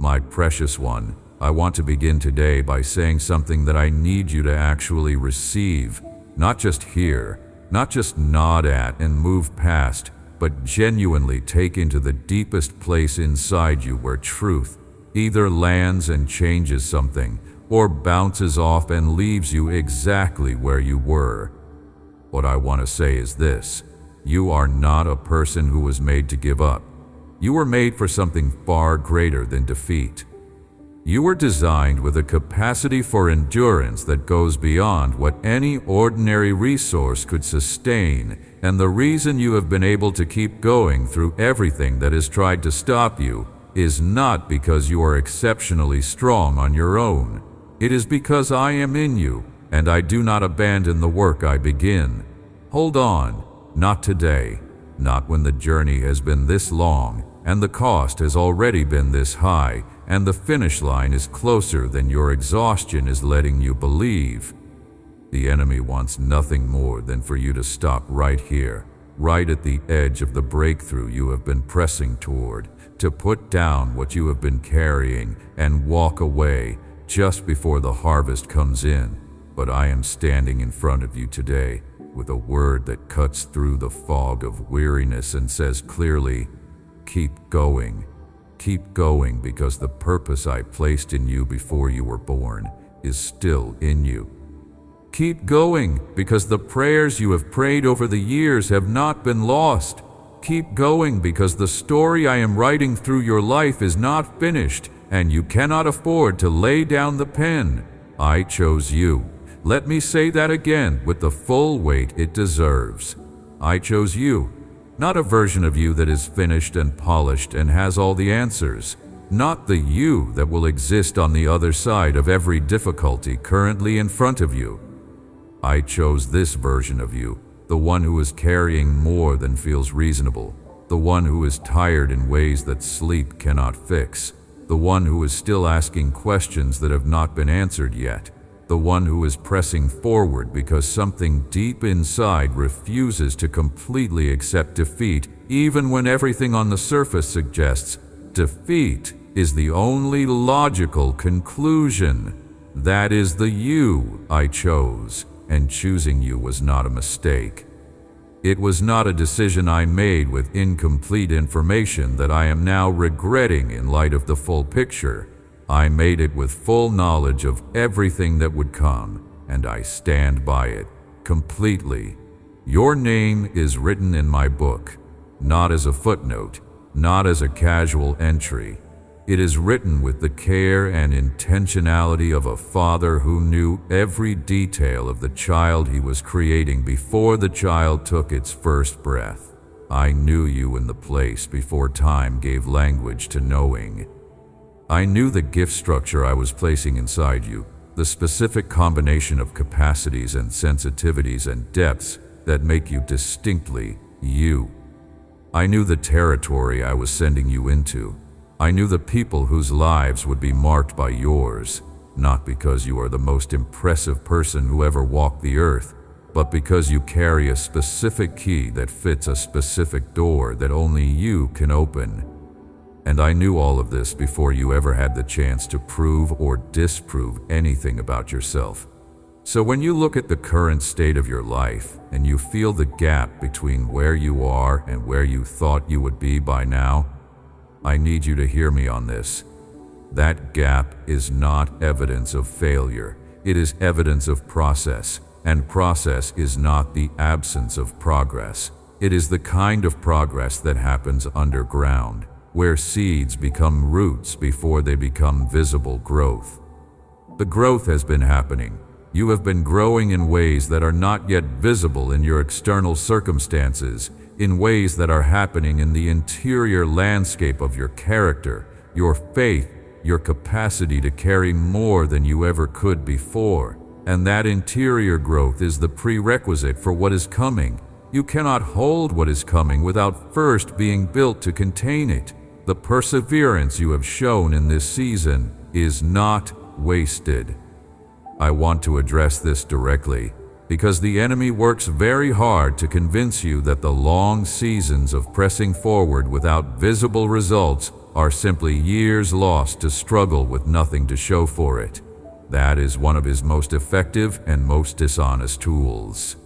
My precious one, I want to begin today by saying something that I need you to actually receive, not just hear, not just nod at and move past, but genuinely take into the deepest place inside you where truth either lands and changes something or bounces off and leaves you exactly where you were. What I want to say is this: you are not a person who was made to give up. You were made for something far greater than defeat. You were designed with a capacity for endurance that goes beyond what any ordinary resource could sustain, and the reason you have been able to keep going through everything that has tried to stop you is not because you are exceptionally strong on your own. It is because I am in you, and I do not abandon the work I begin. Hold on, not today, not when the journey has been this long, and the cost has already been this high, and the finish line is closer than your exhaustion is letting you believe. The enemy wants nothing more than for you to stop right here, right at the edge of the breakthrough you have been pressing toward, to put down what you have been carrying and walk away just before the harvest comes in. But I am standing in front of you today with a word that cuts through the fog of weariness and says clearly, keep going. Keep going, because the purpose I placed in you before you were born is still in you. Keep going, because the prayers you have prayed over the years have not been lost. Keep going, because the story I am writing through your life is not finished, and you cannot afford to lay down the pen. I chose you. Let me say that again with the full weight it deserves. I chose you. Not a version of you that is finished and polished and has all the answers. Not the you that will exist on the other side of every difficulty currently in front of you. I chose this version of you, the one who is carrying more than feels reasonable, the one who is tired in ways that sleep cannot fix, the one who is still asking questions that have not been answered yet, the one who is pressing forward because something deep inside refuses to completely accept defeat, even when everything on the surface suggests defeat is the only logical conclusion. That is the you I chose, and choosing you was not a mistake. It was not a decision I made with incomplete information that I am now regretting in light of the full picture. I made it with full knowledge of everything that would come, and I stand by it completely. Your name is written in my book, not as a footnote, not as a casual entry. It is written with the care and intentionality of a father who knew every detail of the child he was creating before the child took its first breath. I knew you in the place before time gave language to knowing. I knew the gift structure I was placing inside you, the specific combination of capacities and sensitivities and depths that make you distinctly you. I knew the territory I was sending you into. I knew the people whose lives would be marked by yours, not because you are the most impressive person who ever walked the earth, but because you carry a specific key that fits a specific door that only you can open. And I knew all of this before you ever had the chance to prove or disprove anything about yourself. So when you look at the current state of your life and you feel the gap between where you are and where you thought you would be by now, I need you to hear me on this. That gap is not evidence of failure. It is evidence of process, and process is not the absence of progress. It is the kind of progress that happens underground, where seeds become roots before they become visible growth. The growth has been happening. You have been growing in ways that are not yet visible in your external circumstances, in ways that are happening in the interior landscape of your character, your faith, your capacity to carry more than you ever could before. And that interior growth is the prerequisite for what is coming. You cannot hold what is coming without first being built to contain it. The perseverance you have shown in this season is not wasted. I want to address this directly because the enemy works very hard to convince you that the long seasons of pressing forward without visible results are simply years lost to struggle with nothing to show for it. That is one of his most effective and most dishonest tools.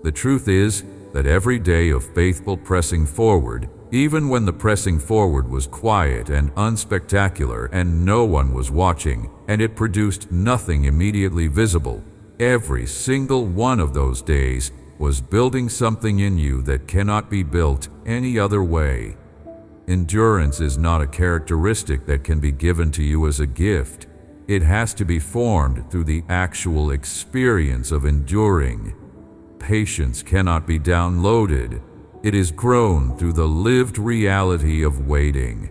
The truth is that every day of faithful pressing forward, even when the pressing forward was quiet and unspectacular and no one was watching, and it produced nothing immediately visible, every single one of those days was building something in you that cannot be built any other way. Endurance is not a characteristic that can be given to you as a gift. It has to be formed through the actual experience of enduring. Patience cannot be downloaded. It is grown through the lived reality of waiting.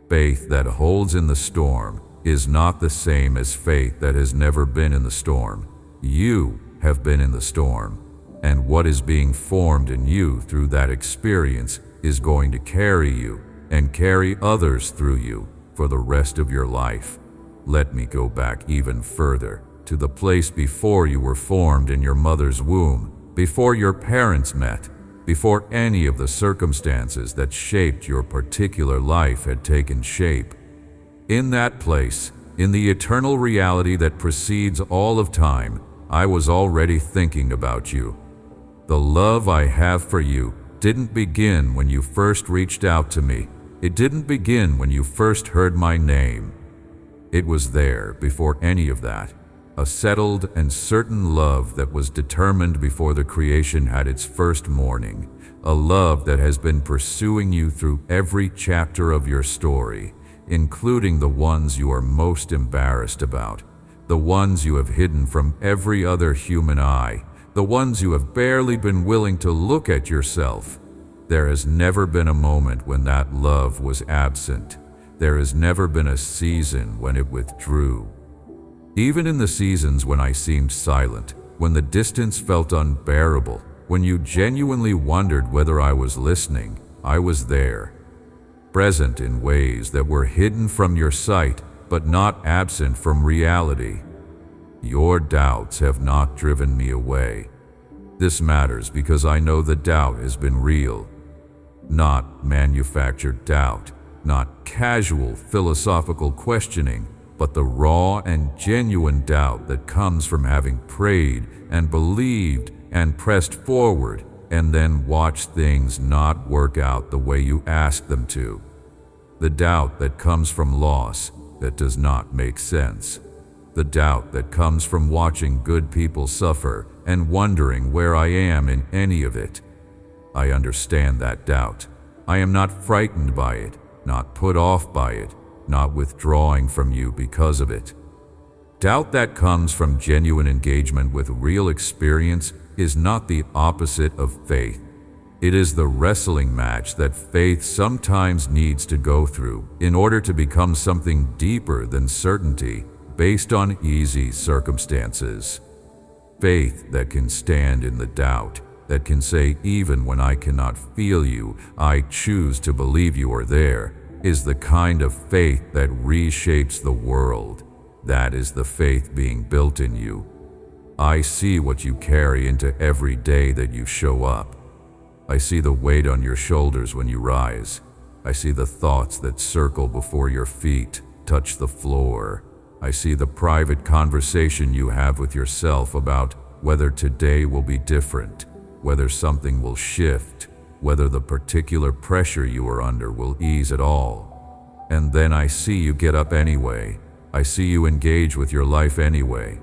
Faith that holds in the storm is not the same as faith that has never been in the storm. You have been in the storm, and what is being formed in you through that experience is going to carry you and carry others through you for the rest of your life. Let me go back even further to the place before you were formed in your mother's womb, before your parents met, before any of the circumstances that shaped your particular life had taken shape. In that place, in the eternal reality that precedes all of time, I was already thinking about you. The love I have for you didn't begin when you first reached out to me. It didn't begin when you first heard my name. It was there before any of that. A settled and certain love that was determined before the creation had its first morning. A love that has been pursuing you through every chapter of your story, including the ones you are most embarrassed about, the ones you have hidden from every other human eye, the ones you have barely been willing to look at yourself. There has never been a moment when that love was absent. There has never been a season when it withdrew. Even in the seasons when I seemed silent, when the distance felt unbearable, when you genuinely wondered whether I was listening, I was there. Present in ways that were hidden from your sight, but not absent from reality. Your doubts have not driven me away. This matters because I know the doubt has been real. Not manufactured doubt, not casual philosophical questioning, but the raw and genuine doubt that comes from having prayed and believed and pressed forward and then watched things not work out the way you asked them to. The doubt that comes from loss that does not make sense. The doubt that comes from watching good people suffer and wondering where I am in any of it. I understand that doubt. I am not frightened by it, not put off by it, not withdrawing from you because of it. Doubt that comes from genuine engagement with real experience is not the opposite of faith. It is the wrestling match that faith sometimes needs to go through in order to become something deeper than certainty based on easy circumstances. Faith that can stand in the doubt, that can say, even when I cannot feel you, I choose to believe you are there, is the kind of faith that reshapes the world. That is the faith being built in you. I see what you carry into every day that you show up. I see the weight on your shoulders when you rise. I see the thoughts that circle before your feet touch the floor. I see the private conversation you have with yourself about whether today will be different, whether something will shift, whether the particular pressure you are under will ease at all. And then I see you get up anyway. I see you engage with your life anyway.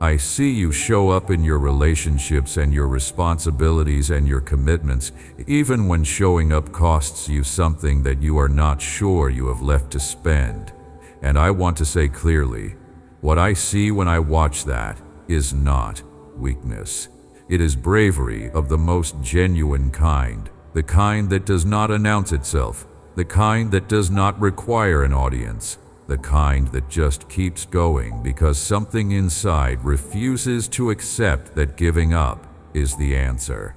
I see you show up in your relationships and your responsibilities and your commitments, even when showing up costs you something that you are not sure you have left to spend. And I want to say clearly, what I see when I watch that is not weakness. It is bravery of the most genuine kind, the kind that does not announce itself, the kind that does not require an audience, the kind that just keeps going because something inside refuses to accept that giving up is the answer.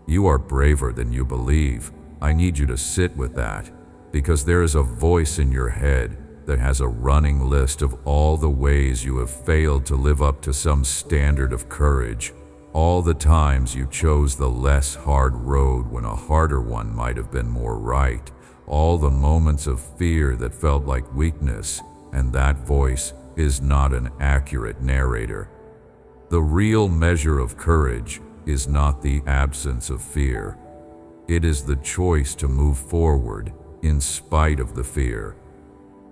You are braver than you believe. I need you to sit with that, because there is a voice in your head that has a running list of all the ways you have failed to live up to some standard of courage, all the times you chose the less hard road when a harder one might have been more right, all the moments of fear that felt like weakness, and that voice is not an accurate narrator. The real measure of courage is not the absence of fear. It is the choice to move forward in spite of the fear.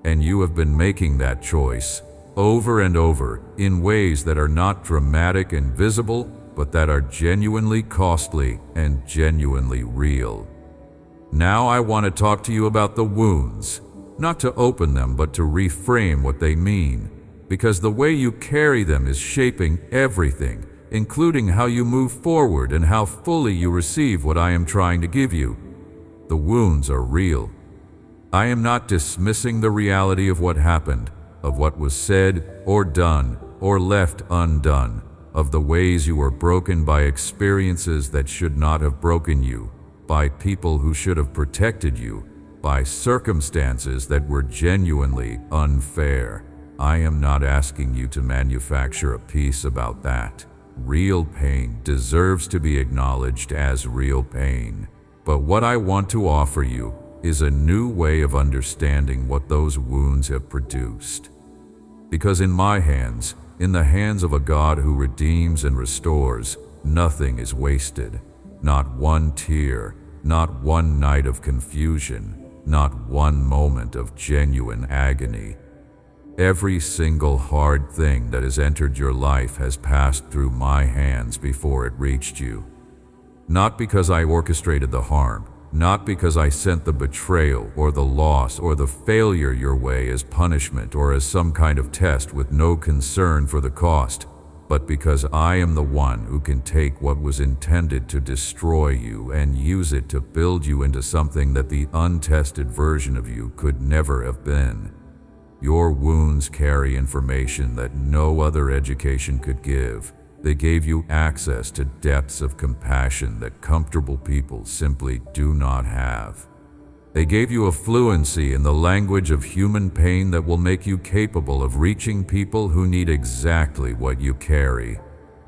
And you have been making that choice over and over in ways that are not dramatic and visible, but that are genuinely costly and genuinely real. Now I want to talk to you about the wounds, not to open them, but to reframe what they mean, because the way you carry them is shaping everything, including how you move forward and how fully you receive what I am trying to give you. The wounds are real. I am not dismissing the reality of what happened, of what was said or done or left undone, of the ways you were broken by experiences that should not have broken you, by people who should have protected you, by circumstances that were genuinely unfair. I am not asking you to manufacture a peace about that. Real pain deserves to be acknowledged as real pain. But what I want to offer you is a new way of understanding what those wounds have produced. Because in my hands, in the hands of a God who redeems and restores, nothing is wasted. Not one tear, not one night of confusion, not one moment of genuine agony. Every single hard thing that has entered your life has passed through my hands before it reached you. Not because I orchestrated the harm, not because I sent the betrayal or the loss or the failure your way as punishment or as some kind of test with no concern for the cost, but because I am the one who can take what was intended to destroy you and use it to build you into something that the untested version of you could never have been. Your wounds carry information that no other education could give. They gave you access to depths of compassion that comfortable people simply do not have. They gave you a fluency in the language of human pain that will make you capable of reaching people who need exactly what you carry.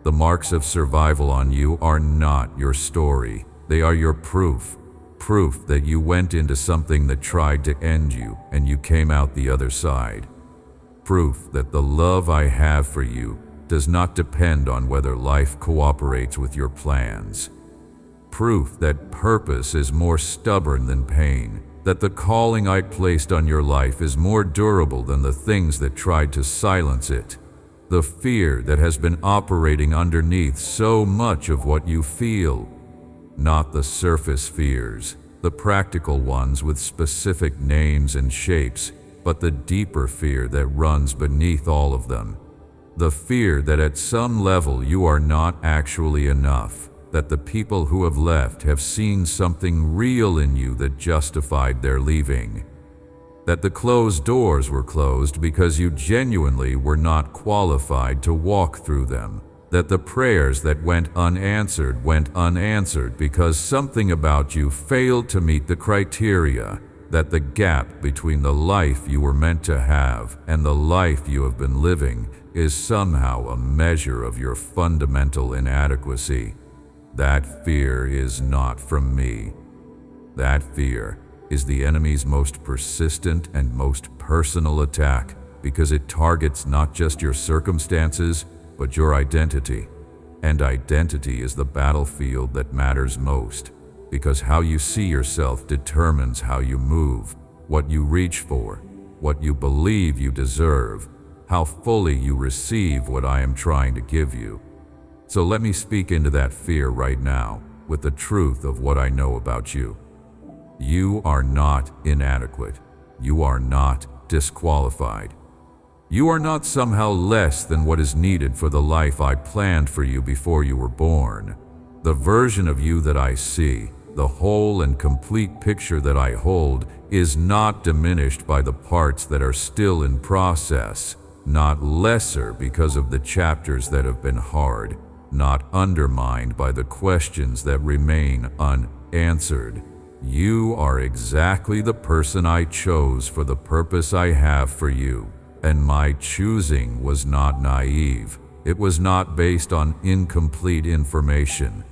The marks of survival on you are not your story. They are your proof. Proof that you went into something that tried to end you and you came out the other side. Proof that the love I have for you does not depend on whether life cooperates with your plans. Proof that purpose is more stubborn than pain, that the calling I placed on your life is more durable than the things that tried to silence it. The fear that has been operating underneath so much of what you feel. Not the surface fears, the practical ones with specific names and shapes, but the deeper fear that runs beneath all of them. The fear that at some level you are not actually enough, that the people who have left have seen something real in you that justified their leaving. That the closed doors were closed because you genuinely were not qualified to walk through them. That the prayers that went unanswered because something about you failed to meet the criteria. That the gap between the life you were meant to have and the life you have been living is somehow a measure of your fundamental inadequacy. That fear is not from me. That fear is the enemy's most persistent and most personal attack because it targets not just your circumstances, but your identity. And identity is the battlefield that matters most, because how you see yourself determines how you move, what you reach for, what you believe you deserve, how fully you receive what I am trying to give you. So let me speak into that fear right now with the truth of what I know about you. You are not inadequate. You are not disqualified. You are not somehow less than what is needed for the life I planned for you before you were born. The version of you that I see, the whole and complete picture that I hold, is not diminished by the parts that are still in process, not lesser because of the chapters that have been hard, not undermined by the questions that remain unanswered. You are exactly the person I chose for the purpose I have for you, and my choosing was not naive. It was not based on incomplete information.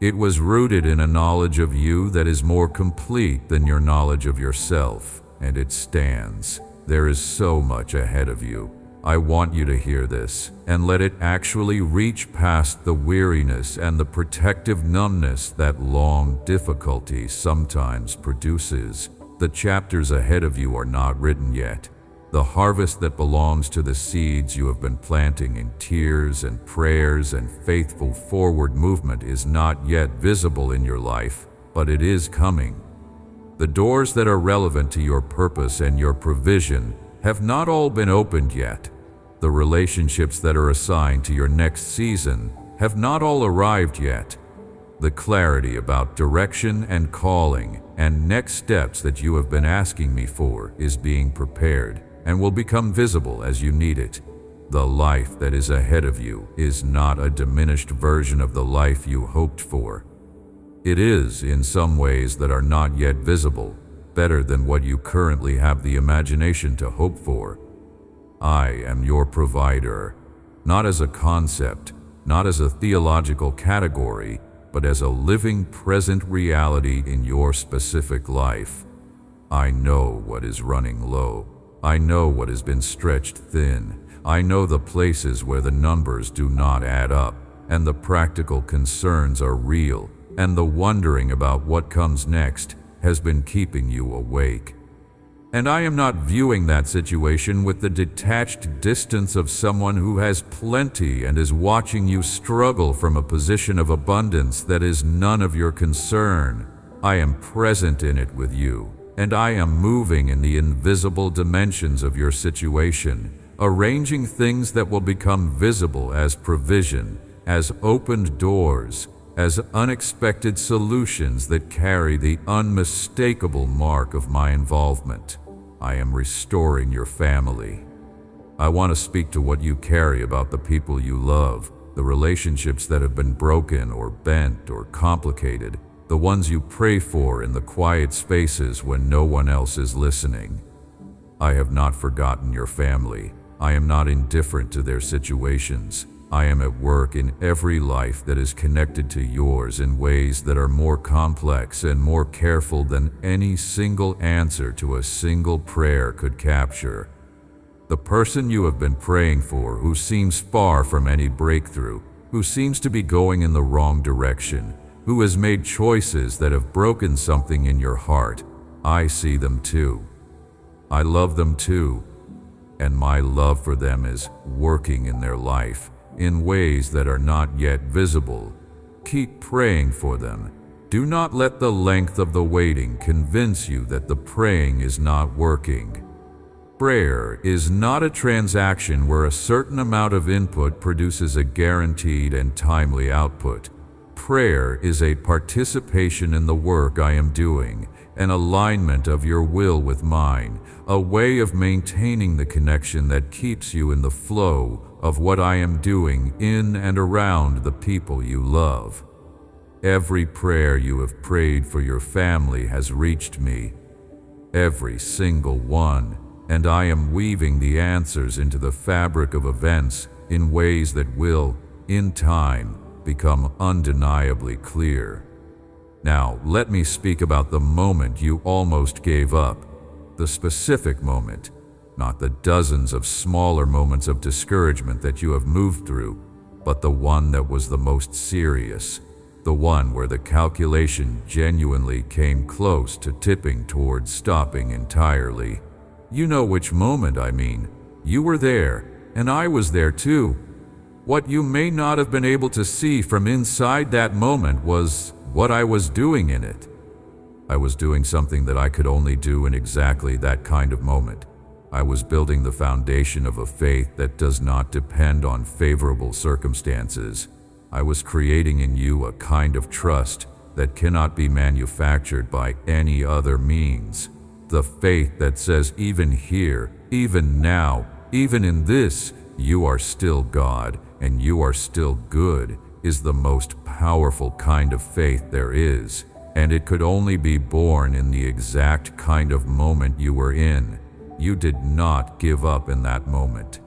It was rooted in a knowledge of you that is more complete than your knowledge of yourself, and it stands. There is so much ahead of you. I want you to hear this and let it actually reach past the weariness and the protective numbness that long difficulty sometimes produces. The chapters ahead of you are not written yet. The harvest that belongs to the seeds you have been planting in tears and prayers and faithful forward movement is not yet visible in your life, but it is coming. The doors that are relevant to your purpose and your provision have not all been opened yet. The relationships that are assigned to your next season have not all arrived yet. The clarity about direction and calling and next steps that you have been asking me for is being prepared and will become visible as you need it. The life that is ahead of you is not a diminished version of the life you hoped for. It is, in some ways that are not yet visible, better than what you currently have the imagination to hope for. I am your provider, not as a concept, not as a theological category, but as a living present reality in your specific life. I know what is running low. I know what has been stretched thin. I know the places where the numbers do not add up, and the practical concerns are real, and the wondering about what comes next has been keeping you awake. And I am not viewing that situation with the detached distance of someone who has plenty and is watching you struggle from a position of abundance that is none of your concern. I am present in it with you, and I am moving in the invisible dimensions of your situation, arranging things that will become visible as provision, as opened doors, as unexpected solutions that carry the unmistakable mark of my involvement. I am restoring your family. I want to speak to what you carry about the people you love, the relationships that have been broken or bent or complicated, the ones you pray for in the quiet spaces when no one else is listening. I have not forgotten your family. I am not indifferent to their situations. I am at work in every life that is connected to yours in ways that are more complex and more careful than any single answer to a single prayer could capture. The person you have been praying for, who seems far from any breakthrough, who seems to be going in the wrong direction, who has made choices that have broken something in your heart, I see them too. I love them too, and my love for them is working in their life in ways that are not yet visible. Keep praying for them. Do not let the length of the waiting convince you that the praying is not working. Prayer is not a transaction where a certain amount of input produces a guaranteed and timely output. Prayer is a participation in the work I am doing, an alignment of your will with mine, a way of maintaining the connection that keeps you in the flow of what I am doing in and around the people you love. Every prayer you have prayed for your family has reached me, every single one, and I am weaving the answers into the fabric of events in ways that will, in time, become undeniably clear. Now, let me speak about the moment you almost gave up, the specific moment, not the dozens of smaller moments of discouragement that you have moved through, but the one that was the most serious, the one where the calculation genuinely came close to tipping towards stopping entirely. You know which moment I mean. You were there, and I was there too. What you may not have been able to see from inside that moment was what I was doing in it. I was doing something that I could only do in exactly that kind of moment. I was building the foundation of a faith that does not depend on favorable circumstances. I was creating in you a kind of trust that cannot be manufactured by any other means. The faith that says even here, even now, even in this, you are still God and you are still good, is the most powerful kind of faith there is, and it could only be born in the exact kind of moment you were in. You did not give up in that moment.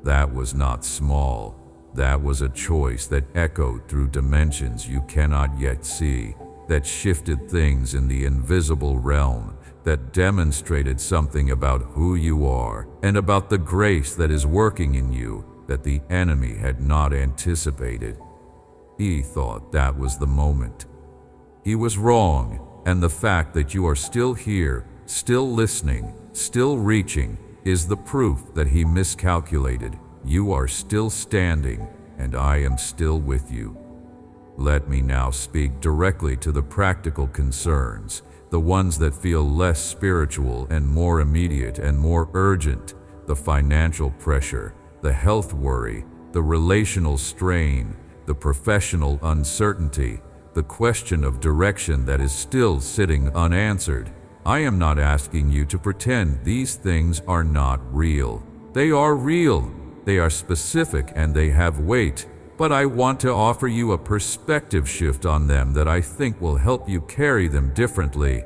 That was not small. That was a choice that echoed through dimensions you cannot yet see, that shifted things in the invisible realm, that demonstrated something about who you are and about the grace that is working in you that the enemy had not anticipated. He thought that was the moment. He was wrong, and the fact that you are still here, still listening, still reaching, is the proof that he miscalculated. You are still standing, and I am still with you. Let me now speak directly to the practical concerns, the ones that feel less spiritual and more immediate and more urgent: the financial pressure, the health worry, the relational strain, the professional uncertainty, the question of direction that is still sitting unanswered. I am not asking you to pretend these things are not real. They are real. They are specific and they have weight, but I want to offer you a perspective shift on them that I think will help you carry them differently.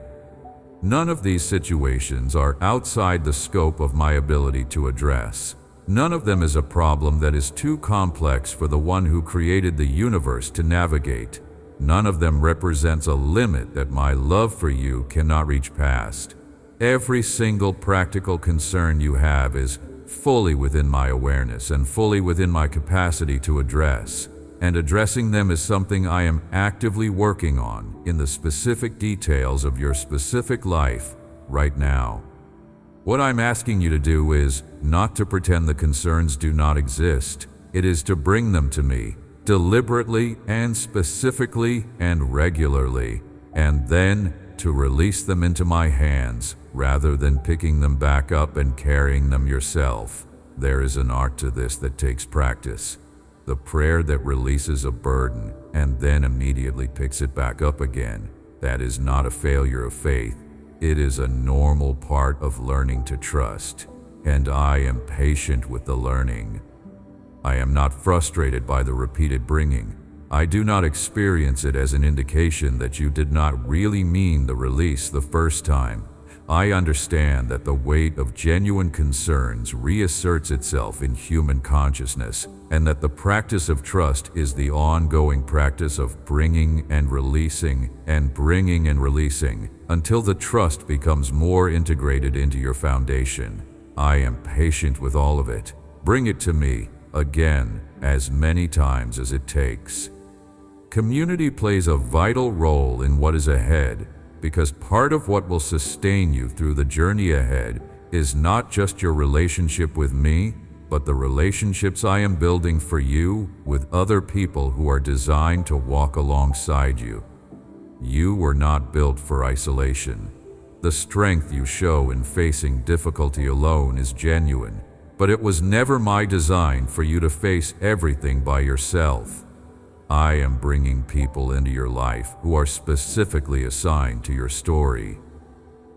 None of these situations are outside the scope of my ability to address. None of them is a problem that is too complex for the one who created the universe to navigate. None of them represents a limit that my love for you cannot reach past. Every single practical concern you have is fully within my awareness and fully within my capacity to address, and addressing them is something I am actively working on in the specific details of your specific life right now. What I'm asking you to do is not to pretend the concerns do not exist. It is to bring them to me, deliberately and specifically and regularly, and then to release them into my hands rather than picking them back up and carrying them yourself. There is an art to this that takes practice. The prayer that releases a burden and then immediately picks it back up again, that is not a failure of faith. It is a normal part of learning to trust, and I am patient with the learning. I am not frustrated by the repeated bringing. I do not experience it as an indication that you did not really mean the release the first time. I understand that the weight of genuine concerns reasserts itself in human consciousness, and that the practice of trust is the ongoing practice of bringing and releasing until the trust becomes more integrated into your foundation. I am patient with all of it. Bring it to me, again, as many times as it takes. Community plays a vital role in what is ahead, because part of what will sustain you through the journey ahead is not just your relationship with me, but the relationships I am building for you with other people who are designed to walk alongside you. You were not built for isolation. The strength you show in facing difficulty alone is genuine, but it was never my design for you to face everything by yourself. I am bringing people into your life who are specifically assigned to your story.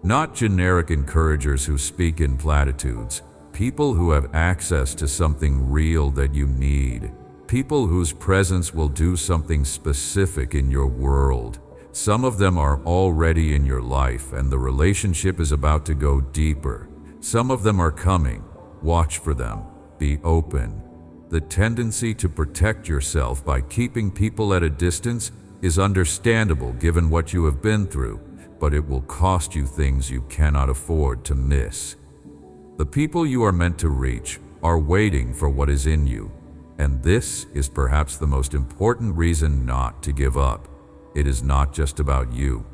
Not generic encouragers who speak in platitudes, people who have access to something real that you need, people whose presence will do something specific in your world. Some of them are already in your life and the relationship is about to go deeper. Some of them are coming. Watch for them. Be open. The tendency to protect yourself by keeping people at a distance is understandable given what you have been through, but it will cost you things you cannot afford to miss. The people you are meant to reach are waiting for what is in you, and this is perhaps the most important reason not to give up. It is not just about you.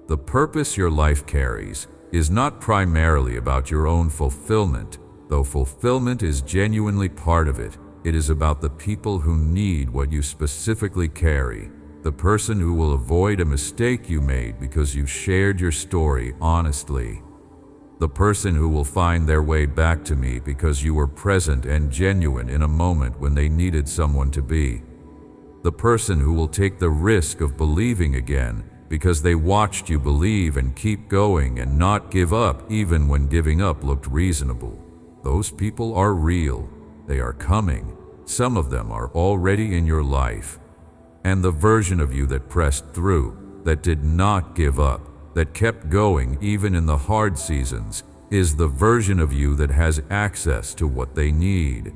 The purpose your life carries is not primarily about your own fulfillment. Though fulfillment is genuinely part of it, it is about the people who need what you specifically carry. The person who will avoid a mistake you made because you shared your story honestly. The person who will find their way back to me because you were present and genuine in a moment when they needed someone to be. The person who will take the risk of believing again because they watched you believe and keep going and not give up even when giving up looked reasonable. Those people are real. They are coming. Some of them are already in your life. And the version of you that pressed through, that did not give up, that kept going even in the hard seasons, is the version of you that has access to what they need.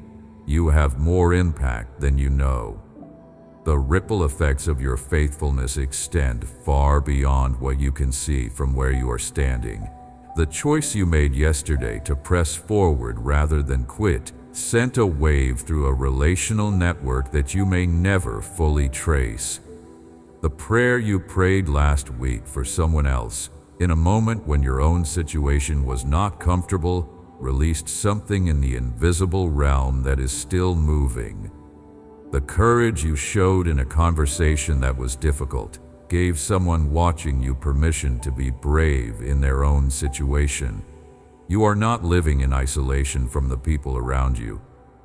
you have more impact than you know. The ripple effects of your faithfulness extend far beyond what you can see from where you are standing. The choice you made yesterday to press forward rather than quit sent a wave through a relational network that you may never fully trace. The prayer you prayed last week for someone else, in a moment when your own situation was not comfortable, released something in the invisible realm that is still moving. The courage you showed in a conversation that was difficult gave someone watching you permission to be brave in their own situation. You are not living in isolation from the people around you.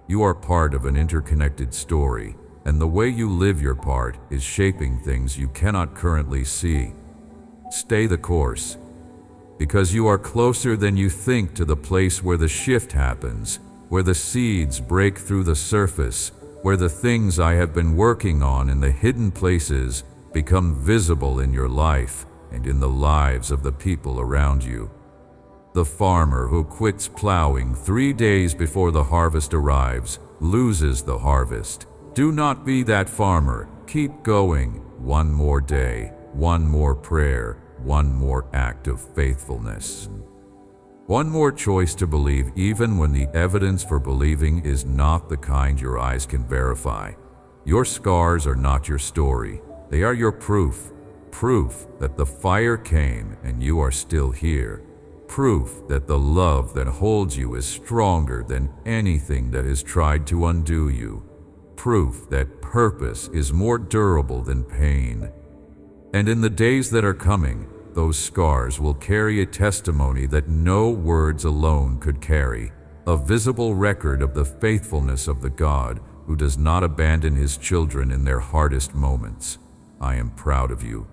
You are part of an interconnected story, and the way you live your part is shaping things you cannot currently see. Stay the course, because you are closer than you think to the place where the shift happens, where the seeds break through the surface, where the things I have been working on in the hidden places become visible in your life and in the lives of the people around you. The farmer who quits plowing 3 days before the harvest arrives loses the harvest. Do not be that farmer. Keep going. One more day, one more prayer, one more act of faithfulness. One more choice to believe even when the evidence for believing is not the kind your eyes can verify. Your scars are not your story. They are your proof. Proof that the fire came and you are still here. Proof that the love that holds you is stronger than anything that has tried to undo you. Proof that purpose is more durable than pain. And in the days that are coming, those scars will carry a testimony that no words alone could carry, a visible record of the faithfulness of the God who does not abandon his children in their hardest moments. I am proud of you.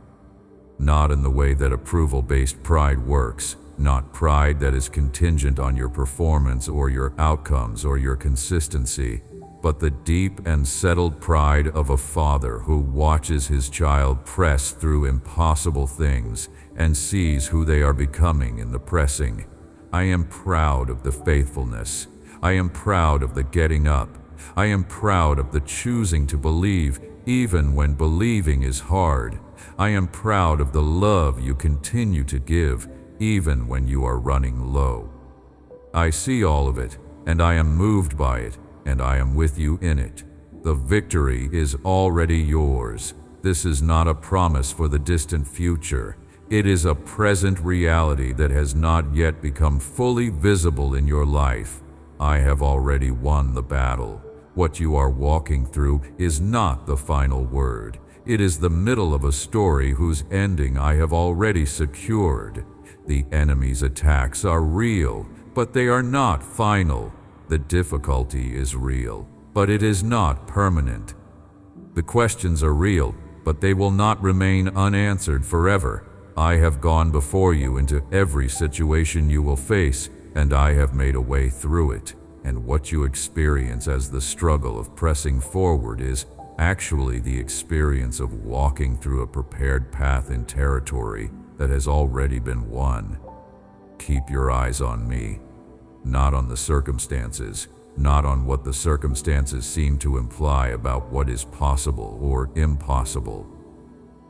Not in the way that approval-based pride works, not pride that is contingent on your performance or your outcomes or your consistency, but the deep and settled pride of a father who watches his child press through impossible things and sees who they are becoming in the pressing. I am proud of the faithfulness. I am proud of the getting up. I am proud of the choosing to believe even when believing is hard. I am proud of the love you continue to give even when you are running low. I see all of it, and I am moved by it, and I am with you in it. The victory is already yours. This is not a promise for the distant future. It is a present reality that has not yet become fully visible in your life. I have already won the battle. What you are walking through is not the final word. It is the middle of a story whose ending I have already secured. The enemy's attacks are real, but they are not final. The difficulty is real, but it is not permanent. The questions are real, but they will not remain unanswered forever. I have gone before you into every situation you will face, and I have made a way through it. And what you experience as the struggle of pressing forward is actually the experience of walking through a prepared path in territory that has already been won. Keep your eyes on me, not on the circumstances, not on what the circumstances seem to imply about what is possible or impossible,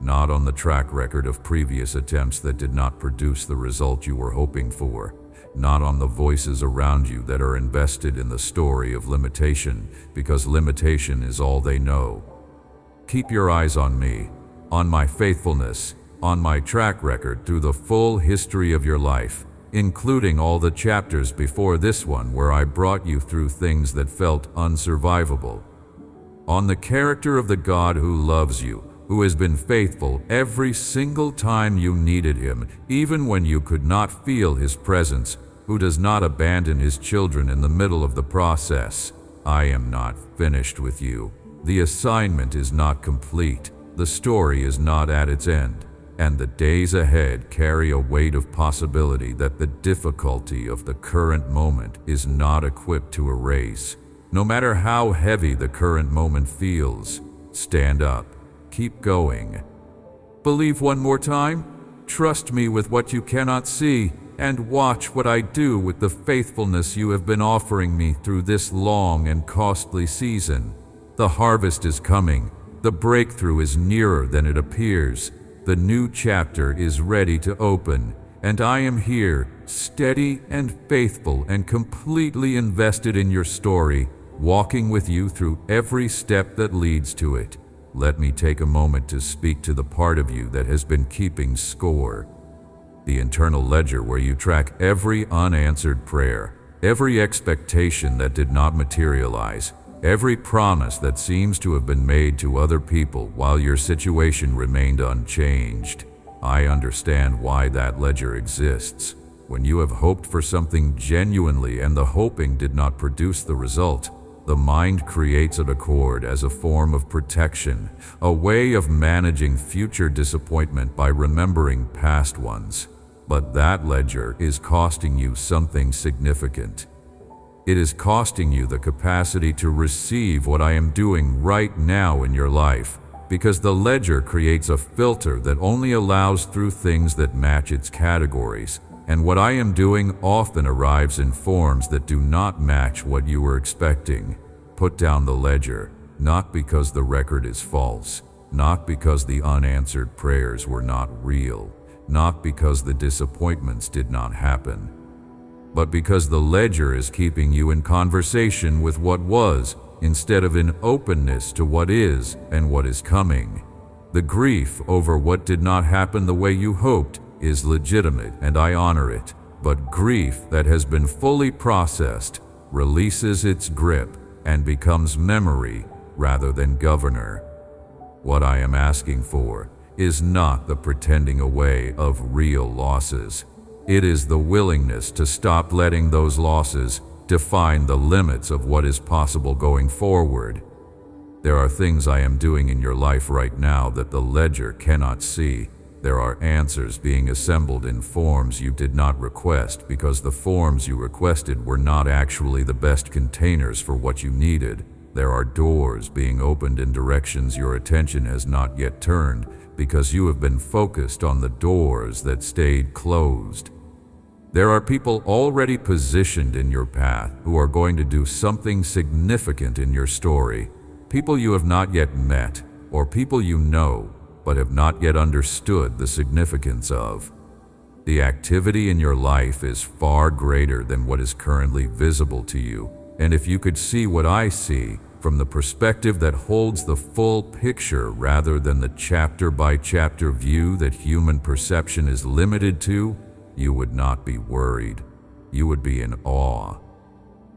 not on the track record of previous attempts that did not produce the result you were hoping for, not on the voices around you that are invested in the story of limitation because limitation is all they know. Keep your eyes on me, on my faithfulness, on my track record through the full history of your life, including all the chapters before this one where I brought you through things that felt unsurvivable. On the character of the God who loves you, who has been faithful every single time you needed him, even when you could not feel his presence, who does not abandon his children in the middle of the process. I am not finished with you. The assignment is not complete. The story is not at its end. And the days ahead carry a weight of possibility that the difficulty of the current moment is not equipped to erase. No matter how heavy the current moment feels, stand up, keep going. Believe one more time, trust me with what you cannot see, and watch what I do with the faithfulness you have been offering me through this long and costly season. The harvest is coming. The breakthrough is nearer than it appears. The new chapter is ready to open, and I am here, steady and faithful and completely invested in your story, walking with you through every step that leads to it. Let me take a moment to speak to the part of you that has been keeping score. The internal ledger where you track every unanswered prayer, every expectation that did not materialize, every promise that seems to have been made to other people while your situation remained unchanged. I understand why that ledger exists. When you have hoped for something genuinely and the hoping did not produce the result, the mind creates an accord as a form of protection, a way of managing future disappointment by remembering past ones. But that ledger is costing you something significant. It is costing you the capacity to receive what I am doing right now in your life, because the ledger creates a filter that only allows through things that match its categories. And what I am doing often arrives in forms that do not match what you were expecting. Put down the ledger, not because the record is false, not because the unanswered prayers were not real, not because the disappointments did not happen, but because the ledger is keeping you in conversation with what was, instead of in openness to what is and what is coming. The grief over what did not happen the way you hoped is legitimate, and I honor it, but grief that has been fully processed releases its grip and becomes memory rather than governor. What I am asking for is not the pretending away of real losses. It is the willingness to stop letting those losses define the limits of what is possible going forward. There are things I am doing in your life right now that the ledger cannot see. There are answers being assembled in forms you did not request because the forms you requested were not actually the best containers for what you needed. There are doors being opened in directions your attention has not yet turned because you have been focused on the doors that stayed closed. There are people already positioned in your path who are going to do something significant in your story. People you have not yet met, or people you know, but have not yet understood the significance of. The activity in your life is far greater than what is currently visible to you, and if you could see what I see, from the perspective that holds the full picture rather than the chapter-by-chapter view that human perception is limited to, you would not be worried. You would be in awe.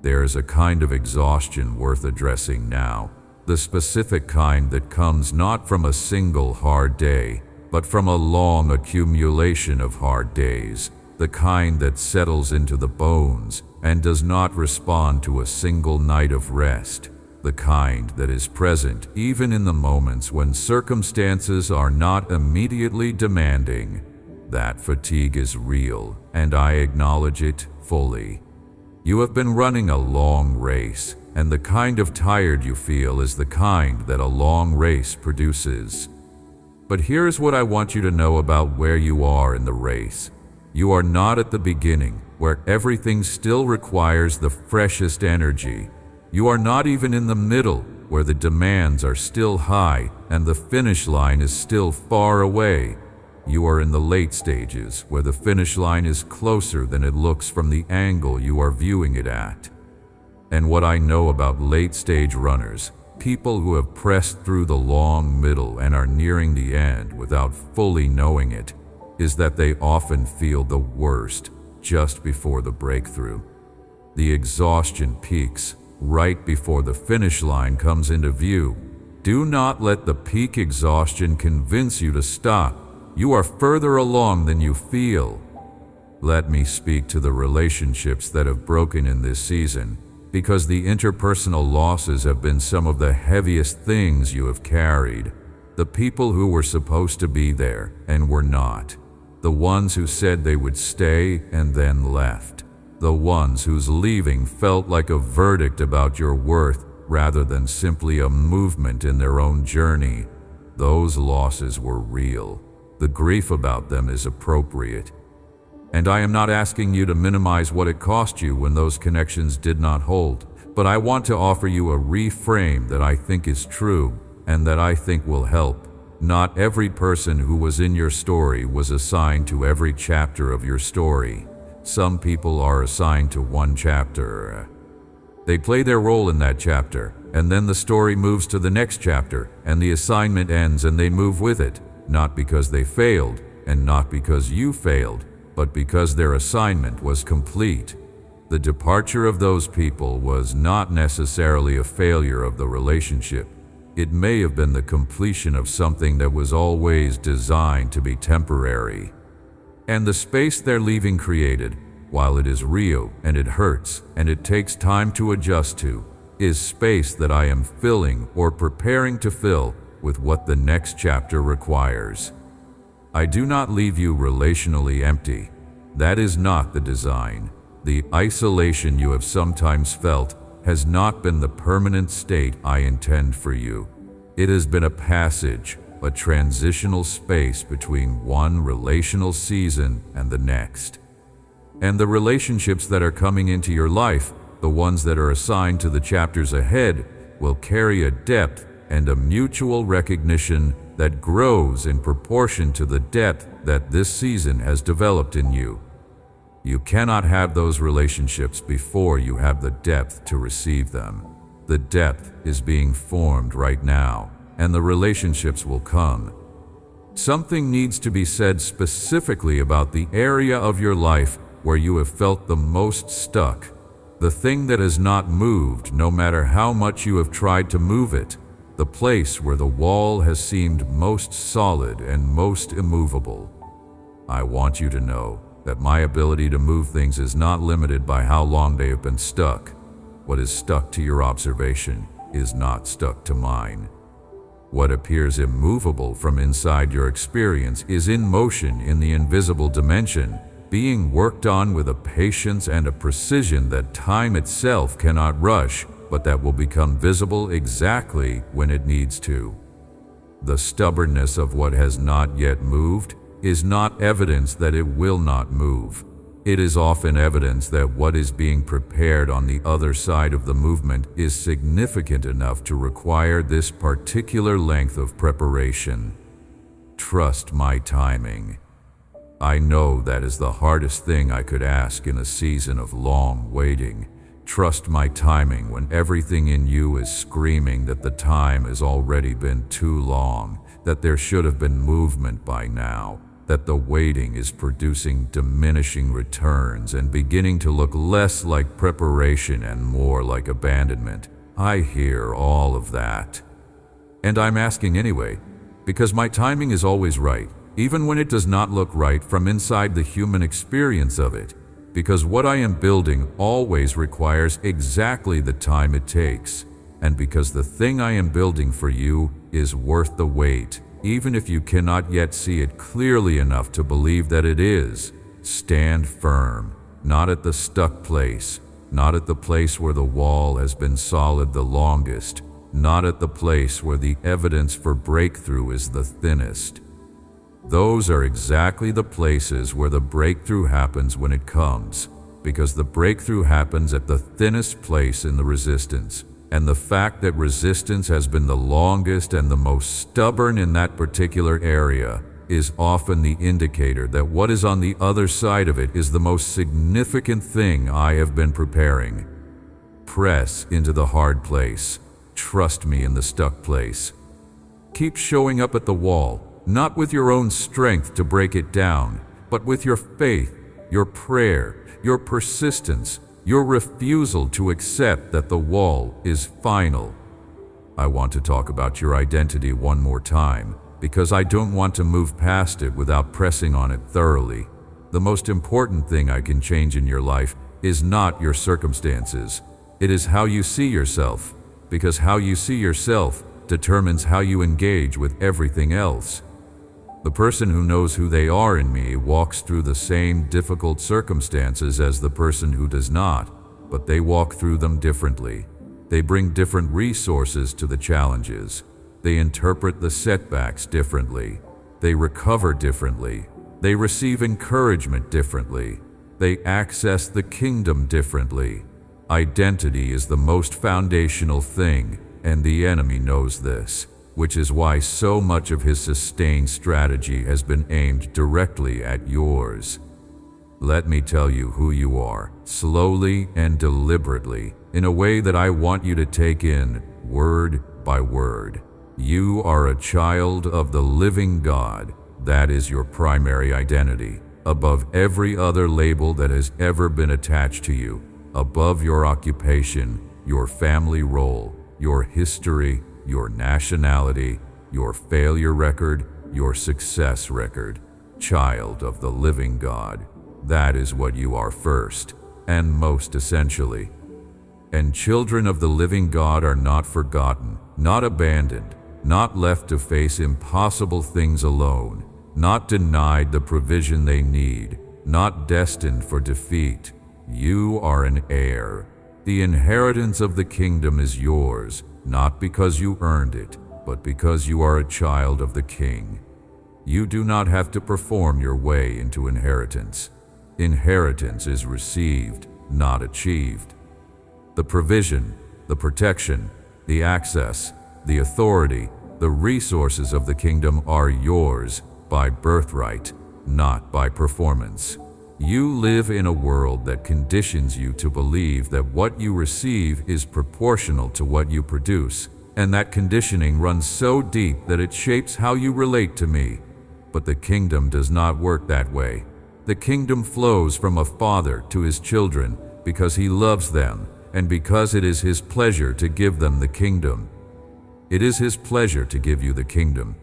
There is a kind of exhaustion worth addressing now, the specific kind that comes not from a single hard day, but from a long accumulation of hard days, the kind that settles into the bones and does not respond to a single night of rest, the kind that is present even in the moments when circumstances are not immediately demanding. That fatigue is real, and I acknowledge it fully. You have been running a long race, and the kind of tired you feel is the kind that a long race produces. But here's what I want you to know about where you are in the race. You are not at the beginning, where everything still requires the freshest energy. You are not even in the middle, where the demands are still high and the finish line is still far away. You are in the late stages, where the finish line is closer than it looks from the angle you are viewing it at. And what I know about late-stage runners, people who have pressed through the long middle and are nearing the end without fully knowing it, is that they often feel the worst just before the breakthrough. The exhaustion peaks right before the finish line comes into view. Do not let the peak exhaustion convince you to stop. You are further along than you feel. Let me speak to the relationships that have broken in this season, because the interpersonal losses have been some of the heaviest things you have carried. The people who were supposed to be there and were not. The ones who said they would stay and then left. The ones whose leaving felt like a verdict about your worth rather than simply a movement in their own journey. Those losses were real. The grief about them is appropriate. And I am not asking you to minimize what it cost you when those connections did not hold, but I want to offer you a reframe that I think is true and that I think will help. Not every person who was in your story was assigned to every chapter of your story. Some people are assigned to one chapter. They play their role in that chapter, and then the story moves to the next chapter, and the assignment ends and they move with it, not because they failed, and not because you failed, but because their assignment was complete. The departure of those people was not necessarily a failure of the relationship. It may have been the completion of something that was always designed to be temporary. And the space they're leaving created, while it is real and it hurts and it takes time to adjust to, is space that I am filling or preparing to fill with what the next chapter requires. I do not leave you relationally empty. That is not the design. The isolation you have sometimes felt has not been the permanent state I intend for you. It has been a passage, a transitional space between one relational season and the next. And the relationships that are coming into your life, the ones that are assigned to the chapters ahead, will carry a depth and a mutual recognition that grows in proportion to the depth that this season has developed in you. You cannot have those relationships before you have the depth to receive them. The depth is being formed right now, and the relationships will come. Something needs to be said specifically about the area of your life where you have felt the most stuck, the thing that has not moved no matter how much you have tried to move it, the place where the wall has seemed most solid and most immovable. I want you to know that my ability to move things is not limited by how long they have been stuck. What is stuck to your observation is not stuck to mine. What appears immovable from inside your experience is in motion in the invisible dimension, being worked on with a patience and a precision that time itself cannot rush, but that will become visible exactly when it needs to. The stubbornness of what has not yet moved is not evidence that it will not move. It is often evidence that what is being prepared on the other side of the movement is significant enough to require this particular length of preparation. Trust my timing. I know that is the hardest thing I could ask in a season of long waiting. Trust my timing when everything in you is screaming that the time has already been too long, that there should have been movement by now, that the waiting is producing diminishing returns and beginning to look less like preparation and more like abandonment. I hear all of that. And I'm asking anyway, because my timing is always right, even when it does not look right from inside the human experience of it, because what I am building always requires exactly the time it takes, and because the thing I am building for you is worth the wait. Even if you cannot yet see it clearly enough to believe that it is, stand firm, not at the stuck place, not at the place where the wall has been solid the longest, not at the place where the evidence for breakthrough is the thinnest. Those are exactly the places where the breakthrough happens when it comes, because the breakthrough happens at the thinnest place in the resistance. And the fact that resistance has been the longest and the most stubborn in that particular area is often the indicator that what is on the other side of it is the most significant thing I have been preparing. Press into the hard place. Trust me in the stuck place. Keep showing up at the wall, not with your own strength to break it down, but with your faith, your prayer, your persistence, your refusal to accept that the wall is final. I want to talk about your identity one more time, because I don't want to move past it without pressing on it thoroughly. The most important thing I can change in your life is not your circumstances. It is how you see yourself, because how you see yourself determines how you engage with everything else. The person who knows who they are in me walks through the same difficult circumstances as the person who does not, but they walk through them differently. They bring different resources to the challenges. They interpret the setbacks differently. They recover differently. They receive encouragement differently. They access the kingdom differently. Identity is the most foundational thing, and the enemy knows this, which is why so much of his sustained strategy has been aimed directly at yours. Let me tell you who you are, slowly and deliberately, in a way that I want you to take in, word by word. You are a child of the living God. That is your primary identity, above every other label that has ever been attached to you, above your occupation, your family role, your history, your nationality, your failure record, your success record. Child of the living God. That is what you are first, and most essentially. And children of the living God are not forgotten, not abandoned, not left to face impossible things alone, not denied the provision they need, not destined for defeat. You are an heir. The inheritance of the kingdom is yours, not because you earned it, but because you are a child of the King. You do not have to perform your way into inheritance. Inheritance is received, not achieved. The provision, the protection, the access, the authority, the resources of the kingdom are yours by birthright, not by performance. You live in a world that conditions you to believe that what you receive is proportional to what you produce, and that conditioning runs so deep that it shapes how you relate to me. But the kingdom does not work that way. The kingdom flows from a father to his children because he loves them and because it is his pleasure to give them the kingdom. It is his pleasure to give you the kingdom.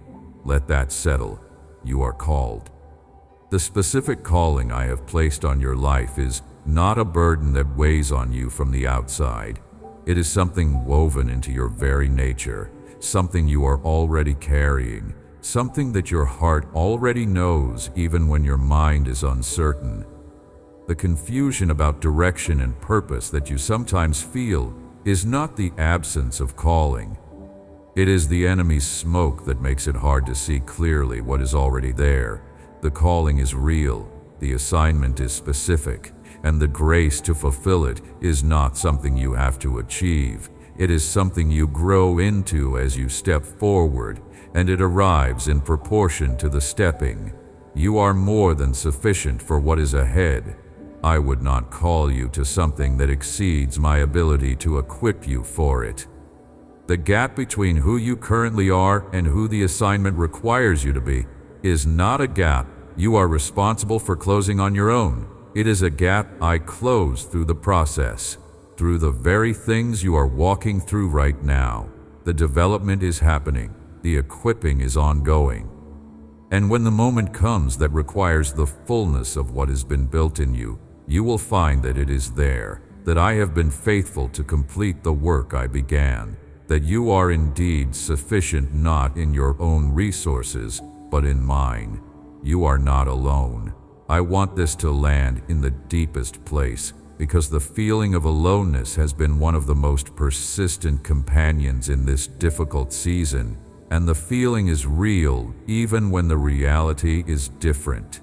Let that settle. You are called. The specific calling I have placed on your life is not a burden that weighs on you from the outside. It is something woven into your very nature, something you are already carrying, something that your heart already knows even when your mind is uncertain. The confusion about direction and purpose that you sometimes feel is not the absence of calling. It is the enemy's smoke that makes it hard to see clearly what is already there. The calling is real, the assignment is specific, and the grace to fulfill it is not something you have to achieve. It is something you grow into as you step forward, and it arrives in proportion to the stepping. You are more than sufficient for what is ahead. I would not call you to something that exceeds my ability to equip you for it. The gap between who you currently are and who the assignment requires you to be is not a gap you are responsible for closing on your own. It is a gap I close through the process, through the very things you are walking through right now. The development is happening. The equipping is ongoing. And when the moment comes that requires the fullness of what has been built in you, you will find that it is there, that I have been faithful to complete the work I began, that you are indeed sufficient not in your own resources, but in mine. You are not alone. I want this to land in the deepest place, because the feeling of aloneness has been one of the most persistent companions in this difficult season, and the feeling is real even when the reality is different.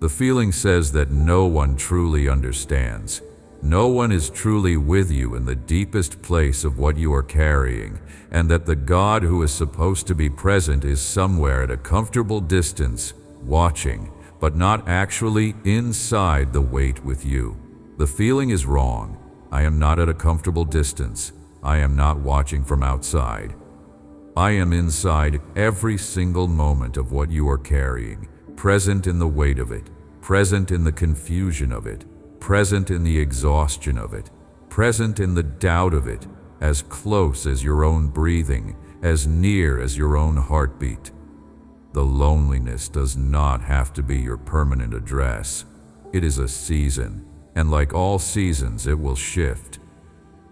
The feeling says that no one truly understands. No one is truly with you in the deepest place of what you are carrying, and that the God who is supposed to be present is somewhere at a comfortable distance, watching, but not actually inside the weight with you. The feeling is wrong. I am not at a comfortable distance. I am not watching from outside. I am inside every single moment of what you are carrying, present in the weight of it, present in the confusion of it, present in the exhaustion of it, present in the doubt of it, as close as your own breathing, as near as your own heartbeat. The loneliness does not have to be your permanent address. It is a season, and like all seasons, it will shift.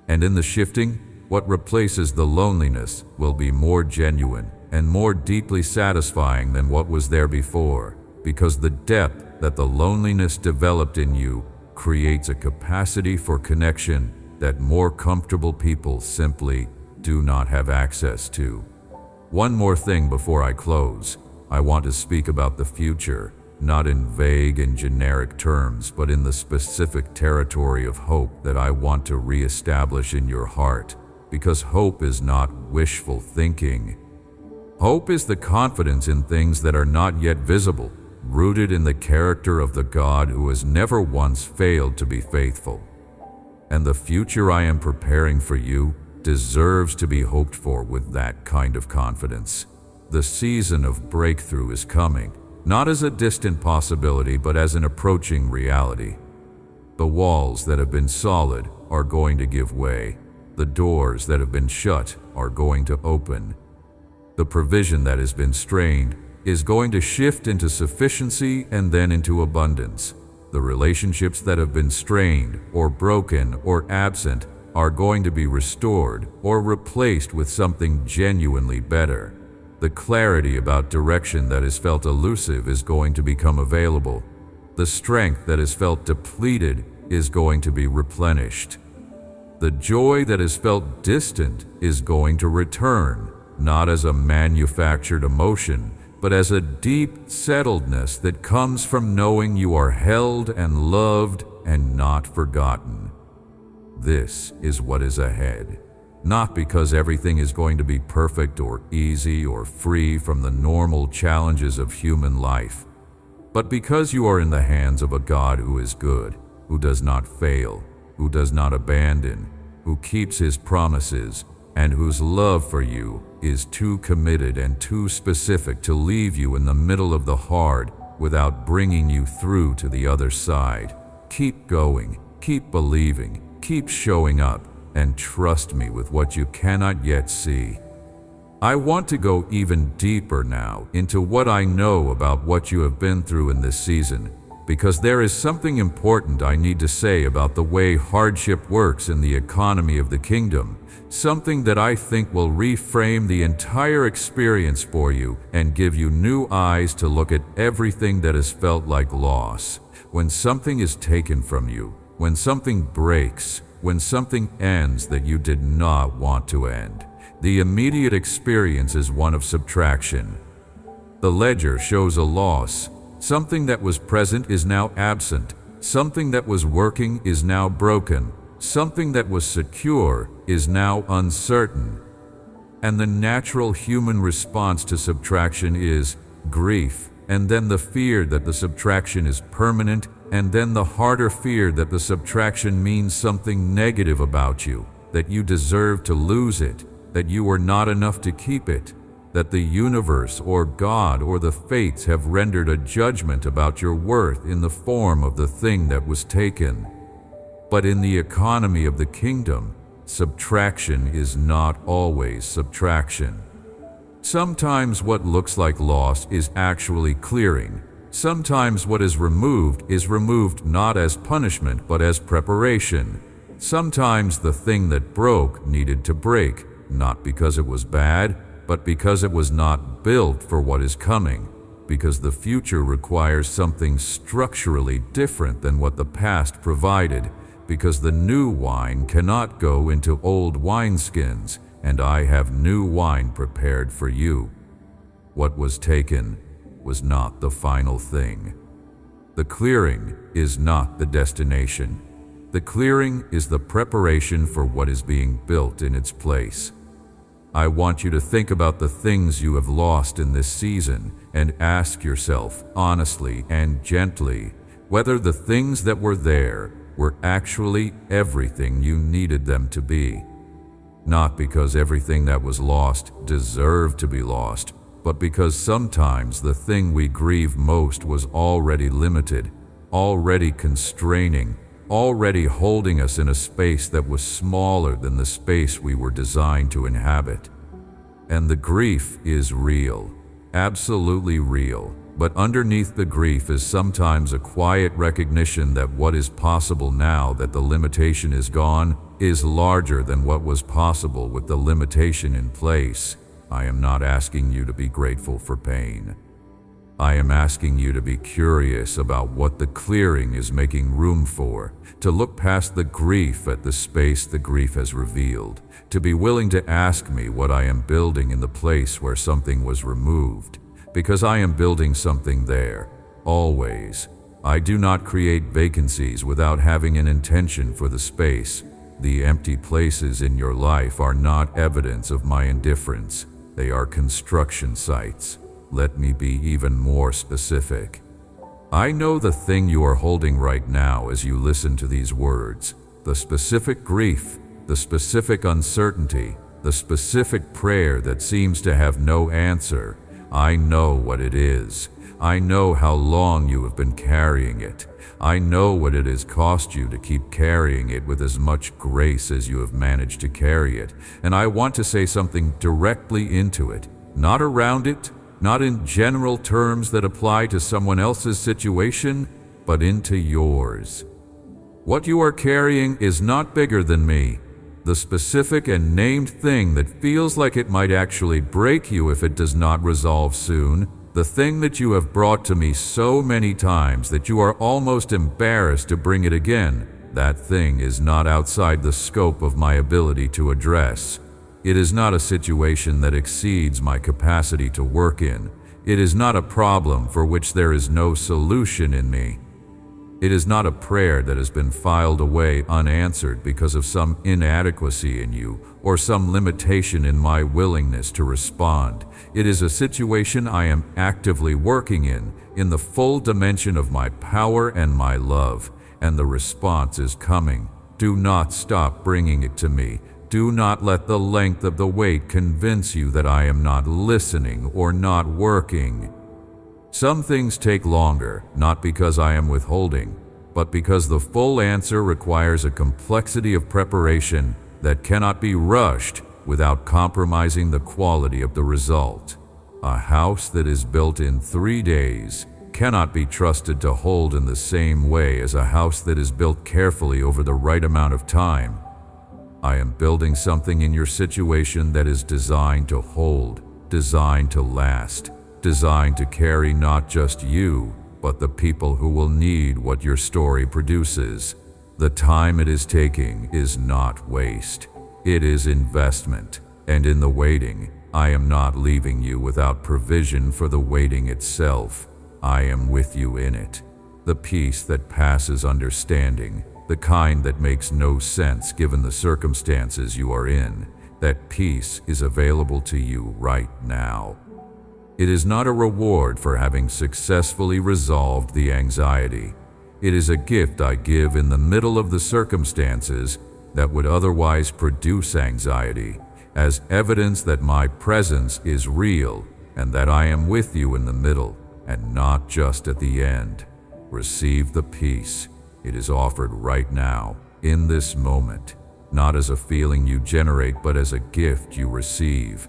And in the shifting, what replaces the loneliness will be more genuine and more deeply satisfying than what was there before, because the depth that the loneliness developed in you creates a capacity for connection that more comfortable people simply do not have access to. One more thing before I close. I want to speak about the future. not in vague and generic terms, but in the specific territory of hope that I want to reestablish in your heart, because hope is not wishful thinking. Hope is the confidence in things that are not yet visible, rooted in the character of the God who has never once failed to be faithful. And the future I am preparing for you deserves to be hoped for with that kind of confidence. The season of breakthrough is coming, not as a distant possibility, but as an approaching reality. The walls that have been solid are going to give way. The doors that have been shut are going to open. The provision that has been strained is going to shift into sufficiency and then into abundance. The relationships that have been strained or broken or absent are going to be restored or replaced with something genuinely better. The clarity about direction that has felt elusive is going to become available. The strength that has felt depleted is going to be replenished. The joy that has felt distant is going to return, not as a manufactured emotion, but as a deep settledness that comes from knowing you are held and loved and not forgotten. This is what is ahead, not because everything is going to be perfect or easy or free from the normal challenges of human life, but because you are in the hands of a God who is good, who does not fail, who does not abandon, who keeps his promises, and whose love for you is too committed and too specific to leave you in the middle of the hard without bringing you through to the other side. Keep going, keep believing, keep showing up, and trust me with what you cannot yet see. I want to go even deeper now into what I know about what you have been through in this season, because there is something important I need to say about the way hardship works in the economy of the kingdom, something that I think will reframe the entire experience for you and give you new eyes to look at everything that has felt like loss. When something is taken from you, when something breaks, when something ends that you did not want to end, the immediate experience is one of subtraction. The ledger shows a loss. Something that was present is now absent. Something that was working is now broken. Something that was secure is now uncertain. And the natural human response to subtraction is grief, and then the fear that the subtraction is permanent, and then the harder fear that the subtraction means something negative about you, that you deserve to lose it, that you are not enough to keep it, that the universe or God or the fates have rendered a judgment about your worth in the form of the thing that was taken. But in the economy of the kingdom, subtraction is not always subtraction. Sometimes what looks like loss is actually clearing. Sometimes what is removed not as punishment but as preparation. Sometimes the thing that broke needed to break, not because it was bad, but because it was not built for what is coming, because the future requires something structurally different than what the past provided, because the new wine cannot go into old wineskins, and I have new wine prepared for you. What was taken was not the final thing. The clearing is not the destination. The clearing is the preparation for what is being built in its place. I want you to think about the things you have lost in this season and ask yourself honestly and gently whether the things that were there were actually everything you needed them to be. Not because everything that was lost deserved to be lost, but because sometimes the thing we grieve most was already limited, already constraining, already holding us in a space that was smaller than the space we were designed to inhabit. And the grief is real, absolutely real, but underneath the grief is sometimes a quiet recognition that what is possible now that the limitation is gone is larger than what was possible with the limitation in place. I am not asking you to be grateful for pain. I am asking you to be curious about what the clearing is making room for, to look past the grief at the space the grief has revealed, to be willing to ask me what I am building in the place where something was removed, because I am building something there, always. I do not create vacancies without having an intention for the space. The empty places in your life are not evidence of my indifference. They are construction sites. Let me be even more specific. I know the thing you are holding right now as you listen to these words, the specific grief, the specific uncertainty, the specific prayer that seems to have no answer. I know what it is. I know how long you have been carrying it. I know what it has cost you to keep carrying it with as much grace as you have managed to carry it. And I want to say something directly into it, not around it, not in general terms that apply to someone else's situation, but into yours. What you are carrying is not bigger than me. The specific and named thing that feels like it might actually break you if it does not resolve soon, the thing that you have brought to me so many times that you are almost embarrassed to bring it again, that thing is not outside the scope of my ability to address. It is not a situation that exceeds my capacity to work in. It is not a problem for which there is no solution in me. It is not a prayer that has been filed away unanswered because of some inadequacy in you or some limitation in my willingness to respond. It is a situation I am actively working in the full dimension of my power and my love, and the response is coming. Do not stop bringing it to me. Do not let the length of the wait convince you that I am not listening or not working. Some things take longer, not because I am withholding, but because the full answer requires a complexity of preparation that cannot be rushed without compromising the quality of the result. A house that is built in 3 days cannot be trusted to hold in the same way as a house that is built carefully over the right amount of time. I am building something in your situation that is designed to hold, designed to last, designed to carry not just you, but the people who will need what your story produces. The time it is taking is not waste. It is investment, and in the waiting, I am not leaving you without provision for the waiting itself. I am with you in it. The peace that passes understanding, the kind that makes no sense given the circumstances you are in, that peace is available to you right now. It is not a reward for having successfully resolved the anxiety. It is a gift I give in the middle of the circumstances that would otherwise produce anxiety, as evidence that my presence is real and that I am with you in the middle and not just at the end. Receive the peace. It is offered right now, in this moment, not as a feeling you generate but as a gift you receive.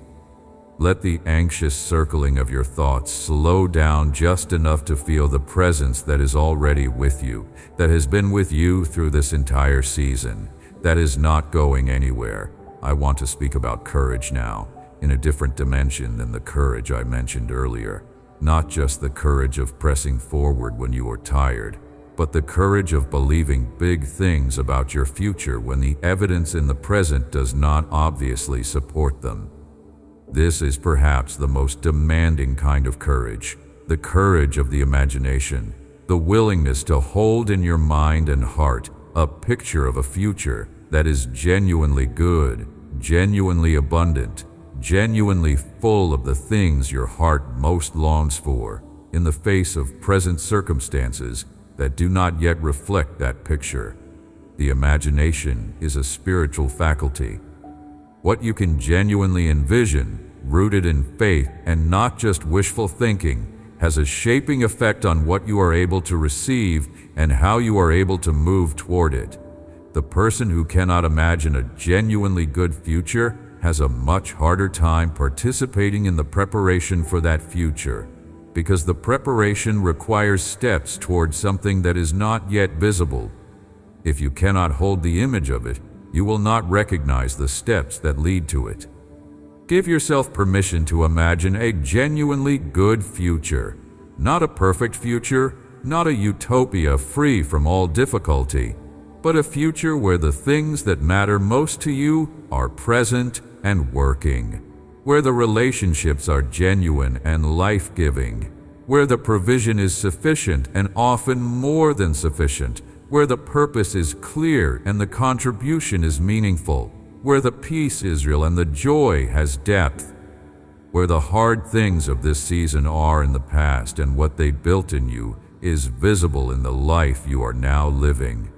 Let the anxious circling of your thoughts slow down just enough to feel the presence that is already with you, that has been with you through this entire season, that is not going anywhere. I want to speak about courage now, in a different dimension than the courage I mentioned earlier. Not just the courage of pressing forward when you are tired, but the courage of believing big things about your future when the evidence in the present does not obviously support them. This is perhaps the most demanding kind of courage, the courage of the imagination, the willingness to hold in your mind and heart a picture of a future that is genuinely good, genuinely abundant, genuinely full of the things your heart most longs for, in the face of present circumstances that do not yet reflect that picture. The imagination is a spiritual faculty. What you can genuinely envision, rooted in faith and not just wishful thinking, has a shaping effect on what you are able to receive and how you are able to move toward it. The person who cannot imagine a genuinely good future has a much harder time participating in the preparation for that future, because the preparation requires steps toward something that is not yet visible. If you cannot hold the image of it, you will not recognize the steps that lead to it. Give yourself permission to imagine a genuinely good future, not a perfect future, not a utopia free from all difficulty, but a future where the things that matter most to you are present and working, where the relationships are genuine and life-giving, where the provision is sufficient and often more than sufficient, where the purpose is clear and the contribution is meaningful, where the peace is real and the joy has depth, where the hard things of this season are in the past and what they built in you is visible in the life you are now living.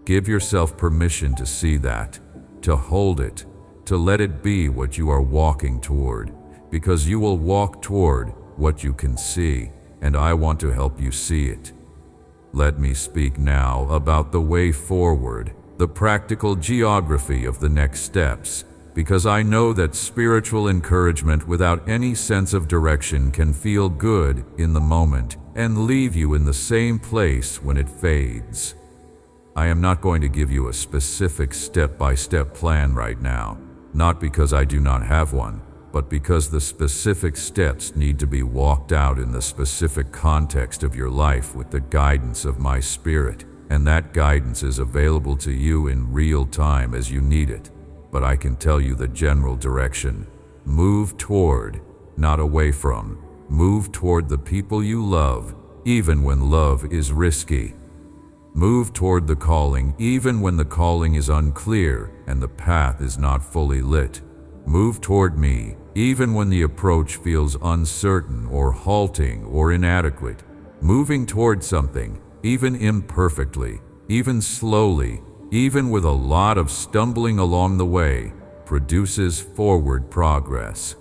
Give yourself permission to see that, to hold it, to let it be what you are walking toward, because you will walk toward what you can see, and I want to help you see it. Let me speak now about the way forward, the practical geography of the next steps, because I know that spiritual encouragement without any sense of direction can feel good in the moment and leave you in the same place when it fades. I am not going to give you a specific step-by-step plan right now, not because I do not have one, but because the specific steps need to be walked out in the specific context of your life with the guidance of my Spirit, and that guidance is available to you in real time as you need it. But I can tell you the general direction. Move toward, not away from. Move toward the people you love, even when love is risky. Move toward the calling, even when the calling is unclear and the path is not fully lit. Move toward me, even when the approach feels uncertain or halting or inadequate. Moving toward something, even imperfectly, even slowly, even with a lot of stumbling along the way, produces forward progress.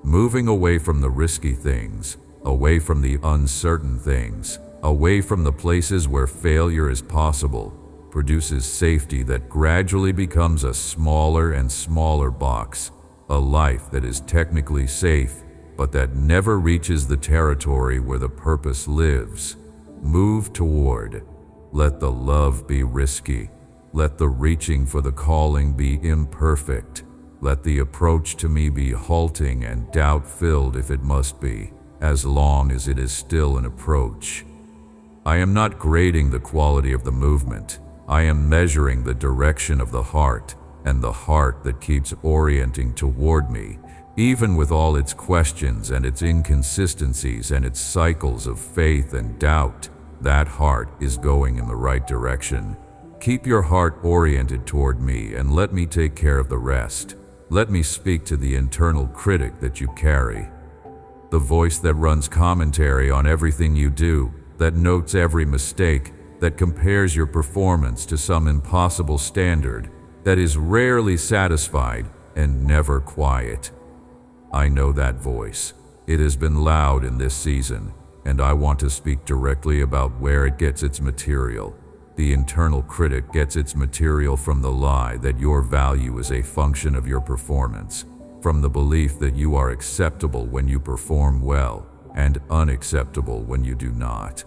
Moving away from the risky things, away from the uncertain things, away from the places where failure is possible, produces safety that gradually becomes a smaller and smaller box, a life that is technically safe, but that never reaches the territory where the purpose lives. Move toward. Let the love be risky. Let the reaching for the calling be imperfect. Let the approach to me be halting and doubt-filled if it must be, as long as it is still an approach. I am not grading the quality of the movement. I am measuring the direction of the heart, and the heart that keeps orienting toward me, even with all its questions and its inconsistencies and its cycles of faith and doubt. That heart is going in the right direction. Keep your heart oriented toward me and let me take care of the rest. Let me speak to the internal critic that you carry, the voice that runs commentary on everything you do, that notes every mistake, that compares your performance to some impossible standard, that is rarely satisfied and never quiet. I know that voice. It has been loud in this season, and I want to speak directly about where it gets its material. The internal critic gets its material from the lie that your value is a function of your performance, from the belief that you are acceptable when you perform well and unacceptable when you do not.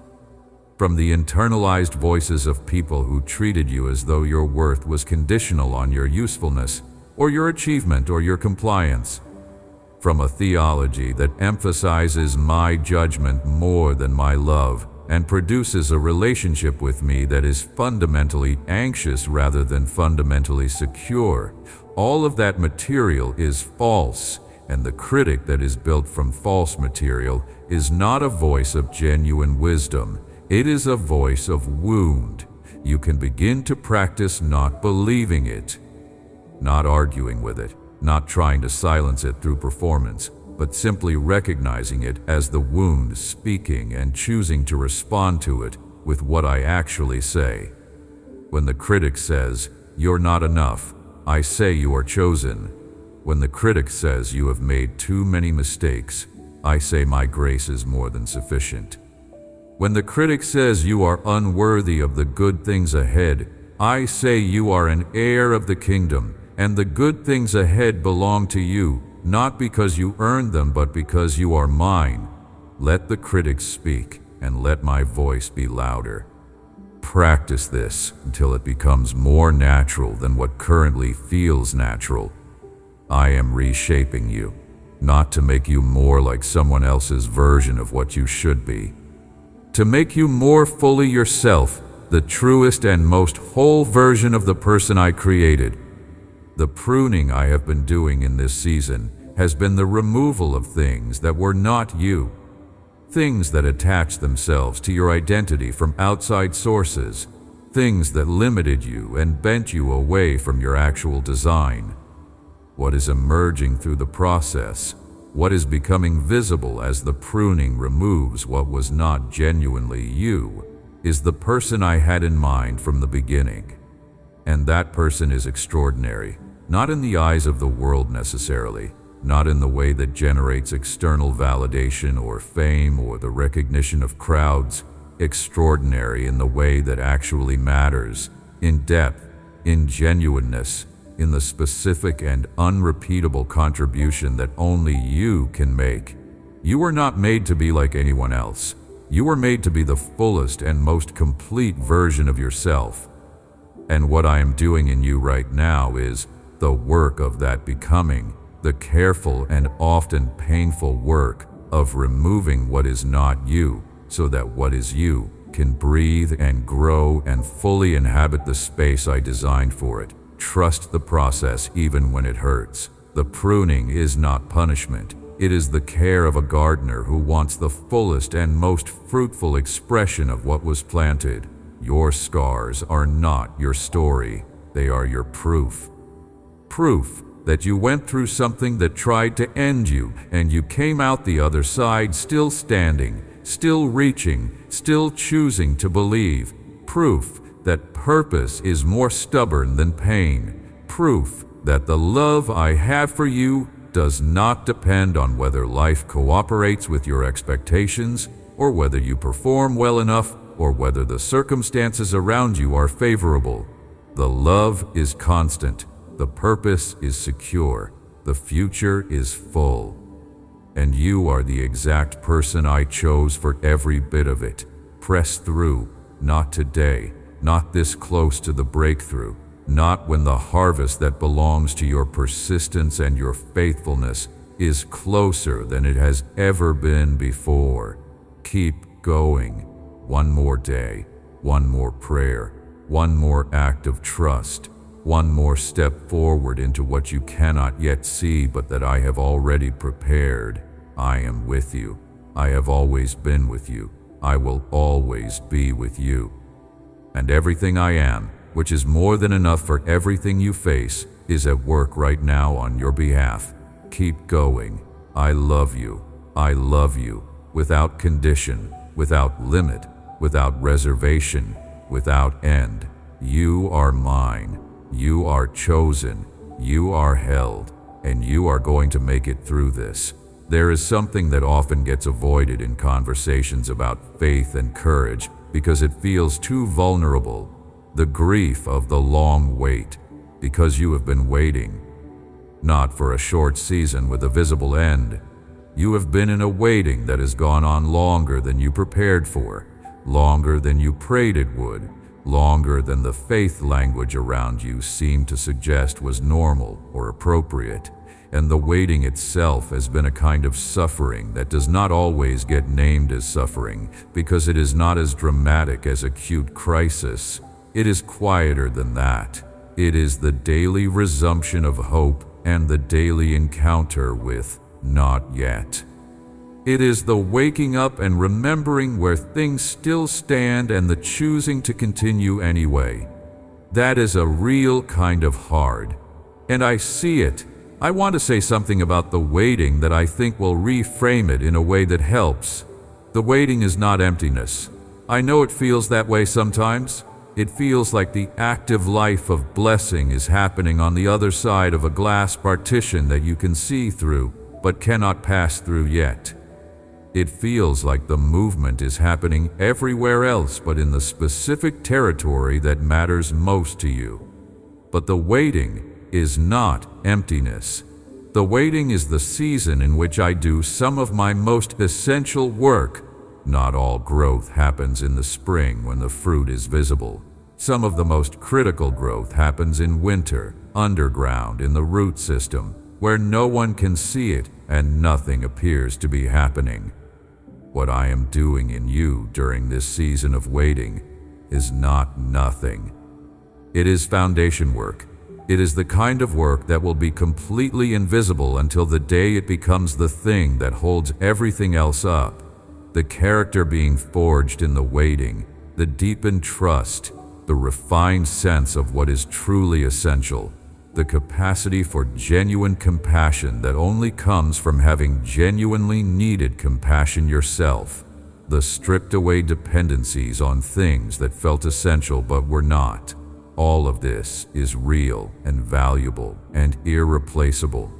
From the internalized voices of people who treated you as though your worth was conditional on your usefulness, or your achievement, or your compliance. From a theology that emphasizes my judgment more than my love, and produces a relationship with me that is fundamentally anxious rather than fundamentally secure. All of that material is false, and the critic that is built from false material is not a voice of genuine wisdom. It is a voice of wound. You can begin to practice not believing it, not arguing with it, not trying to silence it through performance, but simply recognizing it as the wound speaking and choosing to respond to it with what I actually say. When the critic says, "You're not enough," I say you are chosen. When the critic says you have made too many mistakes, I say my grace is more than sufficient. When the critic says you are unworthy of the good things ahead, I say you are an heir of the kingdom, and the good things ahead belong to you, not because you earned them, but because you are mine. Let the critics speak, and let my voice be louder. Practice this until it becomes more natural than what currently feels natural. I am reshaping you, not to make you more like someone else's version of what you should be. To make you more fully yourself, the truest and most whole version of the person I created. The pruning I have been doing in this season has been the removal of things that were not you. things that attach themselves to your identity from outside sources, things that limited you and bent you away from your actual design. What is emerging through the process, what is becoming visible as the pruning removes what was not genuinely you, is the person I had in mind from the beginning. And that person is extraordinary, not in the eyes of the world necessarily, not in the way that generates external validation or fame or the recognition of crowds, extraordinary in the way that actually matters, in depth, in genuineness, in the specific and unrepeatable contribution that only you can make. You are not made to be like anyone else. You are made to be the fullest and most complete version of yourself. And what I am doing in you right now is the work of that becoming, the careful and often painful work of removing what is not you, so that what is you can breathe and grow and fully inhabit the space I designed for it. Trust the process even when it hurts. The pruning is not punishment. It is the care of a gardener who wants the fullest and most fruitful expression of what was planted. Your scars are not your story. They are your proof. Proof that you went through something that tried to end you, and you came out the other side still standing, still reaching, still choosing to believe. Proof that purpose is more stubborn than pain. Proof that the love I have for you does not depend on whether life cooperates with your expectations, or whether you perform well enough, or whether the circumstances around you are favorable. The love is constant. The purpose is secure. The future is full. And you are the exact person I chose for every bit of it. Press through, not today, not this close to the breakthrough, not when the harvest that belongs to your persistence and your faithfulness is closer than it has ever been before. Keep going. One more day, one more prayer, one more act of trust, one more step forward into what you cannot yet see but that I have already prepared. I am with you. I have always been with you. I will always be with you. And everything I am, which is more than enough for everything you face, is at work right now on your behalf. Keep going. I love you. I love you. Without condition, without limit, without reservation, without end. You are mine. You are chosen. You are held. And you are going to make it through this. There is something that often gets avoided in conversations about faith and courage because it feels too vulnerable. The grief of the long wait, because you have been waiting. Not for a short season with a visible end. You have been in a waiting that has gone on longer than you prepared for, longer than you prayed it would, longer than the faith language around you seemed to suggest was normal or appropriate. And the waiting itself has been a kind of suffering that does not always get named as suffering because it is not as dramatic as acute crisis. It is quieter than that. It is the daily resumption of hope and the daily encounter with not yet. It is the waking up and remembering where things still stand and the choosing to continue anyway. That is a real kind of hard. And I see it. I want to say something about the waiting that I think will reframe it in a way that helps. The waiting is not emptiness. I know it feels that way sometimes. It feels like the active life of blessing is happening on the other side of a glass partition that you can see through, but cannot pass through yet. It feels like the movement is happening everywhere else but in the specific territory that matters most to you. But the waiting is not emptiness. The waiting is the season in which I do some of my most essential work. Not all growth happens in the spring when the fruit is visible. Some of the most critical growth happens in winter, underground in the root system, where no one can see it and nothing appears to be happening. What I am doing in you during this season of waiting is not nothing. It is foundation work. It is the kind of work that will be completely invisible until the day it becomes the thing that holds everything else up. the character being forged in the waiting, the deepened trust, the refined sense of what is truly essential, the capacity for genuine compassion that only comes from having genuinely needed compassion yourself, the stripped away dependencies on things that felt essential but were not. All of this is real and valuable and irreplaceable.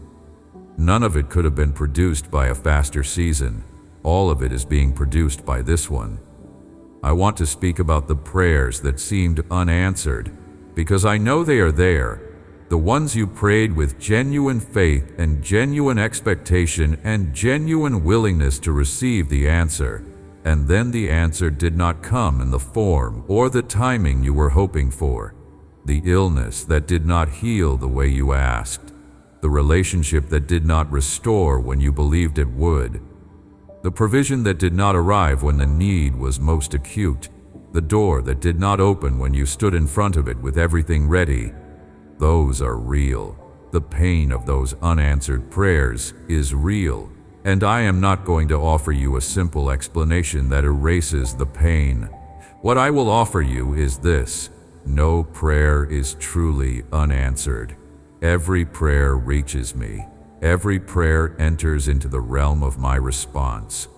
None of it could have been produced by a faster season. All of it is being produced by this one. I want to speak about the prayers that seemed unanswered, because I know they are there. The ones you prayed with genuine faith and genuine expectation and genuine willingness to receive the answer, and then the answer did not come in the form or the timing you were hoping for. The illness that did not heal the way you asked. The relationship that did not restore when you believed it would. The provision that did not arrive when the need was most acute. The door that did not open when you stood in front of it with everything ready. Those are real. The pain of those unanswered prayers is real, and I am not going to offer you a simple explanation that erases the pain. What I will offer you is this: no prayer is truly unanswered. Every prayer reaches me. Every prayer enters into the realm of my response.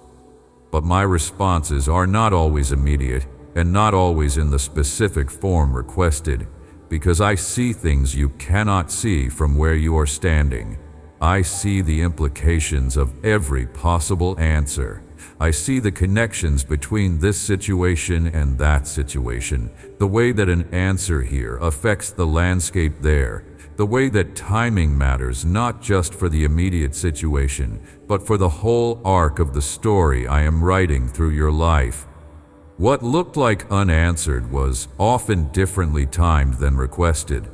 But my responses are not always immediate and not always in the specific form requested, because I see things you cannot see from where you are standing. I see the implications of every possible answer. I see the connections between this situation and that situation, the way that an answer here affects the landscape there, the way that timing matters not just for the immediate situation, but for the whole arc of the story I am writing through your life. What looked like unanswered was often differently timed than requested.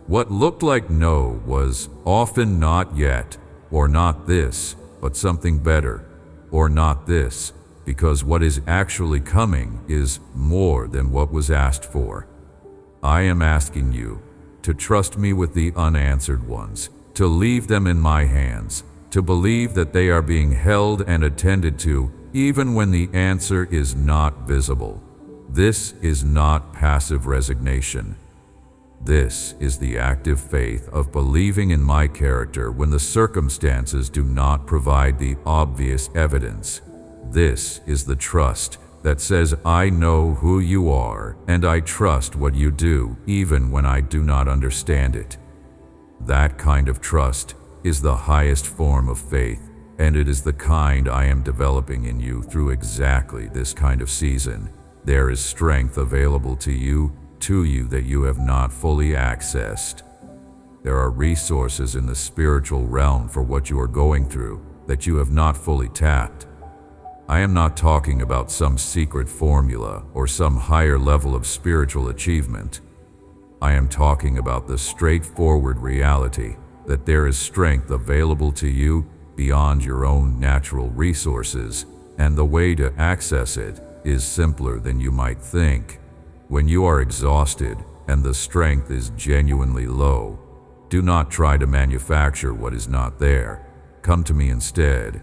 What looked like no was often not yet, or not this, but something better, or not this, because what is actually coming is more than what was asked for. I am asking you to trust me with the unanswered ones, to leave them in my hands, to believe that they are being held and attended to even when the answer is not visible. This is not passive resignation. This is the active faith of believing in my character when the circumstances do not provide the obvious evidence. This is the trust that says, I know who you are and I trust what you do even when I do not understand it. That kind of trust is the highest form of faith, and it is the kind I am developing in you through exactly this kind of season. There is strength available to you that you have not fully accessed. There are resources in the spiritual realm for what you are going through that you have not fully tapped. I am not talking about some secret formula or some higher level of spiritual achievement. I am talking about the straightforward reality that there is strength available to you beyond your own natural resources, and the way to access it is simpler than you might think. When you are exhausted and the strength is genuinely low, do not try to manufacture what is not there. Come to me instead.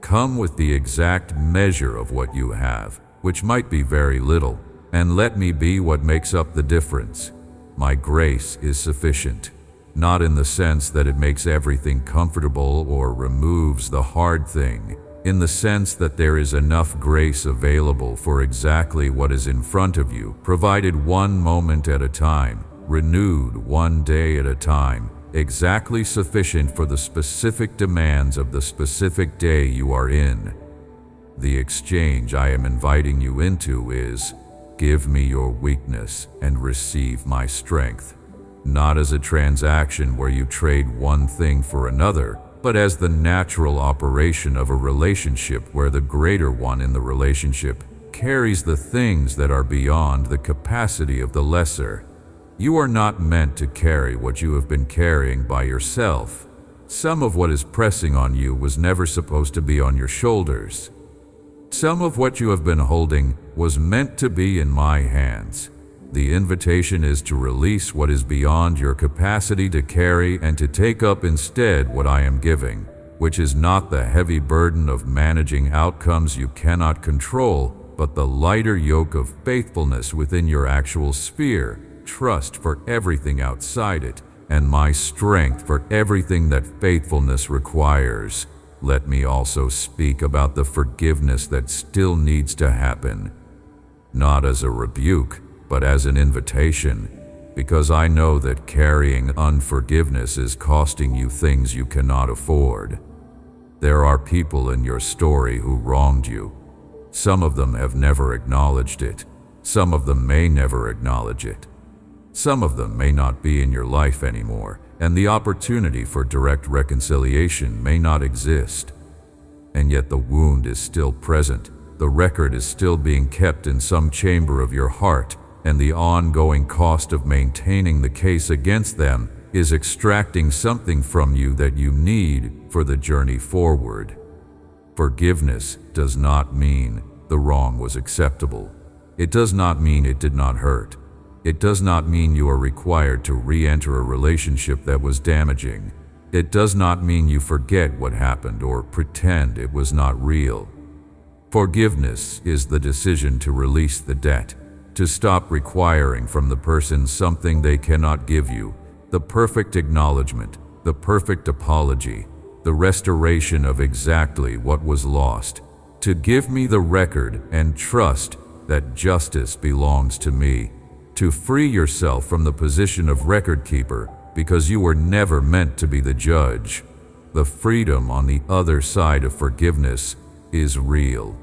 Come with the exact measure of what you have, which might be very little, and let me be what makes up the difference. My grace is sufficient, not in the sense that it makes everything comfortable or removes the hard thing, in the sense that there is enough grace available for exactly what is in front of you, provided one moment at a time, renewed one day at a time, exactly sufficient for the specific demands of the specific day you are in. The exchange I am inviting you into is, give me your weakness and receive my strength. Not as a transaction where you trade one thing for another, but as the natural operation of a relationship where the greater one in the relationship carries the things that are beyond the capacity of the lesser. You are not meant to carry what you have been carrying by yourself. Some of what is pressing on you was never supposed to be on your shoulders. Some of what you have been holding was meant to be in my hands. The invitation is to release what is beyond your capacity to carry and to take up instead what I am giving. which is not the heavy burden of managing outcomes you cannot control, but the lighter yoke of faithfulness within your actual sphere, trust for everything outside it, and my strength for everything that faithfulness requires. Let me also speak about the forgiveness that still needs to happen, not as a rebuke, but as an invitation, because I know that carrying unforgiveness is costing you things you cannot afford. There are people in your story who wronged you. Some of them have never acknowledged it. Some of them may never acknowledge it. Some of them may not be in your life anymore, and the opportunity for direct reconciliation may not exist. And yet the wound is still present. The record is still being kept in some chamber of your heart, and the ongoing cost of maintaining the case against them is extracting something from you that you need for the journey forward. Forgiveness does not mean the wrong was acceptable. It does not mean it did not hurt. It does not mean you are required to re-enter a relationship that was damaging. It does not mean you forget what happened or pretend it was not real. Forgiveness is the decision to release the debt, to stop requiring from the person something they cannot give you, the perfect acknowledgement, the perfect apology, the restoration of exactly what was lost, to give me the record and trust that justice belongs to me, to free yourself from the position of record keeper because you were never meant to be the judge. The freedom on the other side of forgiveness is real.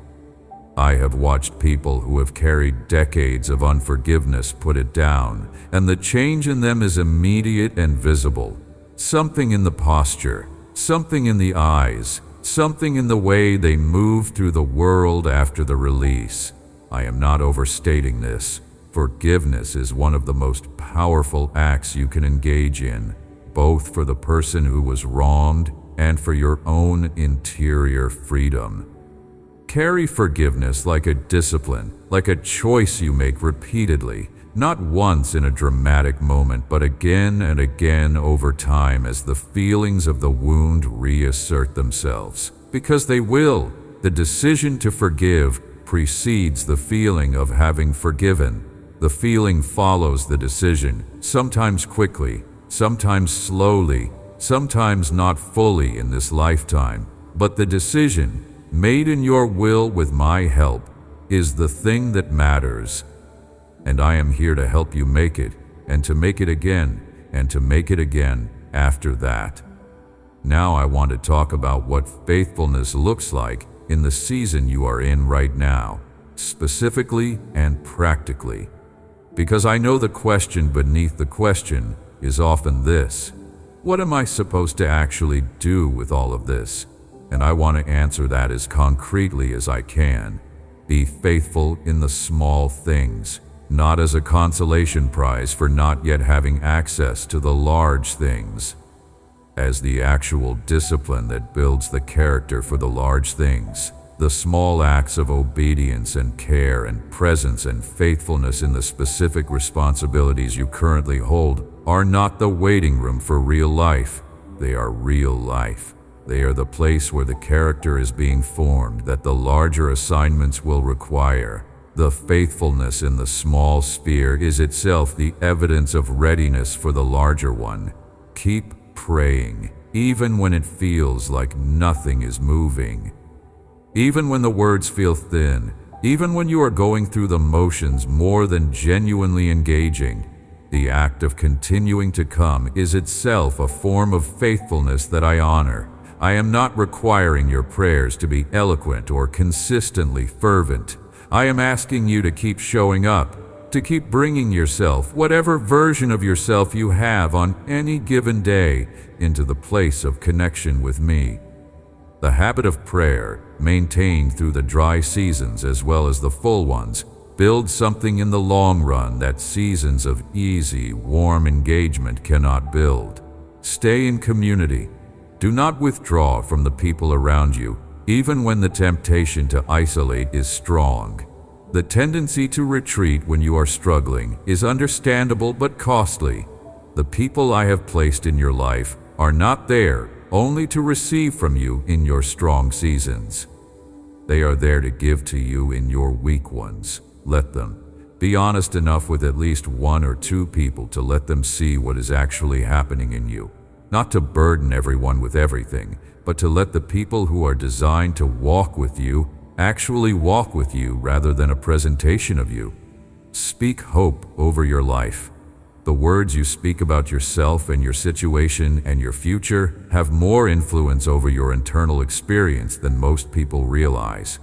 I have watched people who have carried decades of unforgiveness put it down, and the change in them is immediate and visible. Something in the posture, something in the eyes, something in the way they move through the world after the release. I am not overstating this. Forgiveness is one of the most powerful acts you can engage in, both for the person who was wronged and for your own interior freedom. Carry forgiveness like a discipline, like a choice you make repeatedly, not once in a dramatic moment, but again and again over time as the feelings of the wound reassert themselves. Because they will. The decision to forgive precedes the feeling of having forgiven. The feeling follows the decision, sometimes quickly, sometimes slowly, sometimes not fully in this lifetime. But the decision, made in your will with my help, is the thing that matters. And I am here to help you make it, and to make it again, and to make it again after that. Now I want to talk about what faithfulness looks like in the season you are in right now, specifically and practically. Because I know the question beneath the question is often this: what am I supposed to actually do with all of this? And I want to answer that as concretely as I can. Be faithful in the small things, not as a consolation prize for not yet having access to the large things, as the actual discipline that builds the character for the large things. The small acts of obedience and care and presence and faithfulness in the specific responsibilities you currently hold are not the waiting room for real life. They are real life. They are the place where the character is being formed that the larger assignments will require. The faithfulness in the small sphere is itself the evidence of readiness for the larger one. Keep praying, even when it feels like nothing is moving. Even when the words feel thin, even when you are going through the motions more than genuinely engaging, the act of continuing to come is itself a form of faithfulness that I honor. I am not requiring your prayers to be eloquent or consistently fervent. I am asking you to keep showing up, to keep bringing yourself, whatever version of yourself you have on any given day, into the place of connection with me. The habit of prayer, maintained through the dry seasons as well as the full ones, builds something in the long run that seasons of easy, warm engagement cannot build. Stay in community. Do not withdraw from the people around you, even when the temptation to isolate is strong. The tendency to retreat when you are struggling is understandable but costly. The people I have placed in your life are not there only to receive from you in your strong seasons. They are there to give to you in your weak ones. Let them. Be honest enough with at least one or two people to let them see what is actually happening in you. Not to burden everyone with everything, but to let the people who are designed to walk with you actually walk with you rather than a presentation of you. Speak hope over your life. The words you speak about yourself and your situation and your future have more influence over your internal experience than most people realize.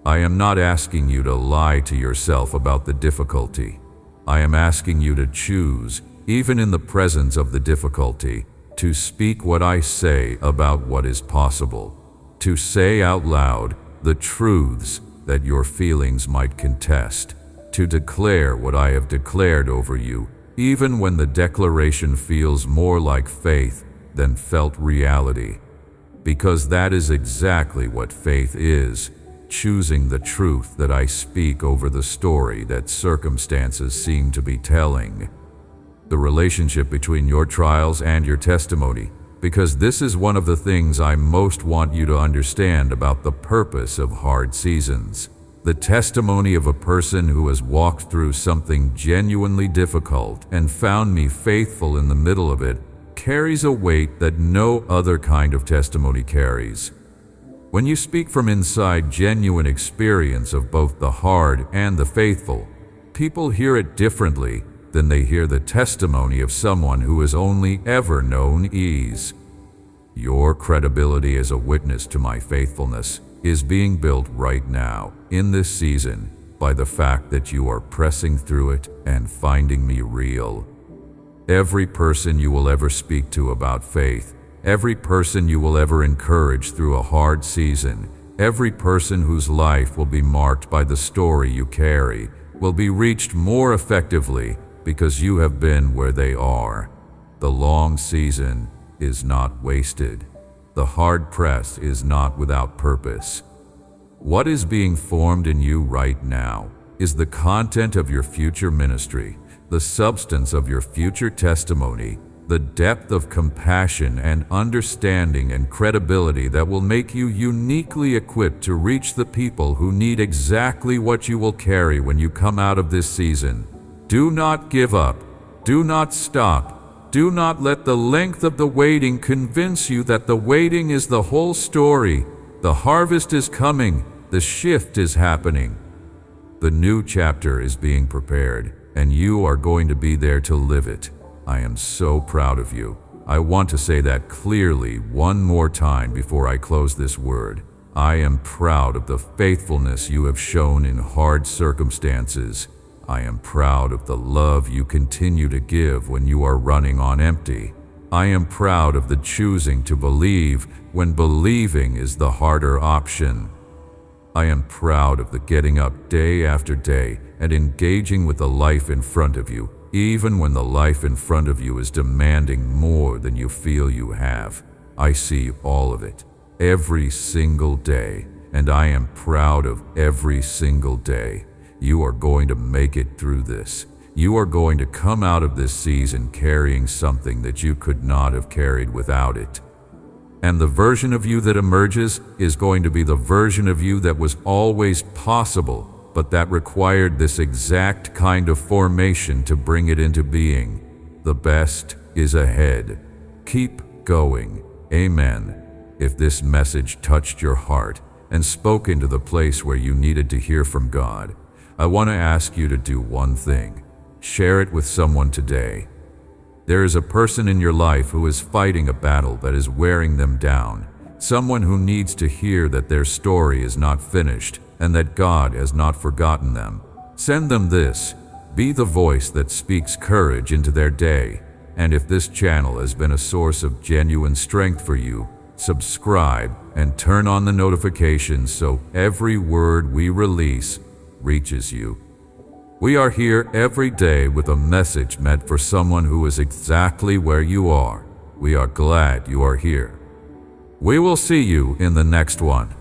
I am not asking you to lie to yourself about the difficulty. I am asking you to choose, even in the presence of the difficulty, to speak what I say about what is possible, to say out loud the truths that your feelings might contest, to declare what I have declared over you, even when the declaration feels more like faith than felt reality. Because that is exactly what faith is, choosing the truth that I speak over the story that circumstances seem to be telling. The relationship between your trials and your testimony, because this is one of the things I most want you to understand about the purpose of hard seasons. The testimony of a person who has walked through something genuinely difficult and found me faithful in the middle of it carries a weight that no other kind of testimony carries. When you speak from inside genuine experience of both the hard and the faithful, people hear it differently than they hear the testimony of someone who has only ever known ease. Your credibility as a witness to my faithfulness is being built right now, in this season, by the fact that you are pressing through it and finding me real. Every person you will ever speak to about faith, every person you will ever encourage through a hard season, every person whose life will be marked by the story you carry, will be reached more effectively because you have been where they are. The long season is not wasted. The hard press is not without purpose. What is being formed in you right now is the content of your future ministry, the substance of your future testimony, the depth of compassion and understanding and credibility that will make you uniquely equipped to reach the people who need exactly what you will carry when you come out of this season. Do not give up. Do not stop. Do not let the length of the waiting convince you that the waiting is the whole story. The harvest is coming. The shift is happening. The new chapter is being prepared, and you are going to be there to live it. I am so proud of you. I want to say that clearly one more time before I close this word. I am proud of the faithfulness you have shown in hard circumstances. I am proud of the love you continue to give when you are running on empty. I am proud of the choosing to believe when believing is the harder option. I am proud of the getting up day after day and engaging with the life in front of you, even when the life in front of you is demanding more than you feel you have. I see all of it, every single day, and I am proud of every single day. You are going to make it through this. You are going to come out of this season carrying something that you could not have carried without it. And the version of you that emerges is going to be the version of you that was always possible, but that required this exact kind of formation to bring it into being. The best is ahead. Keep going. Amen. If this message touched your heart and spoke into the place where you needed to hear from God, I want to ask you to do one thing. Share it with someone today. There is a person in your life who is fighting a battle that is wearing them down, someone who needs to hear that their story is not finished and that God has not forgotten them. Send them this. Be the voice that speaks courage into their day. And if this channel has been a source of genuine strength for you, subscribe and turn on the notifications so every word we release reaches you. We are here every day with a message meant for someone who is exactly where you are. We are glad you are here. We will see you in the next one.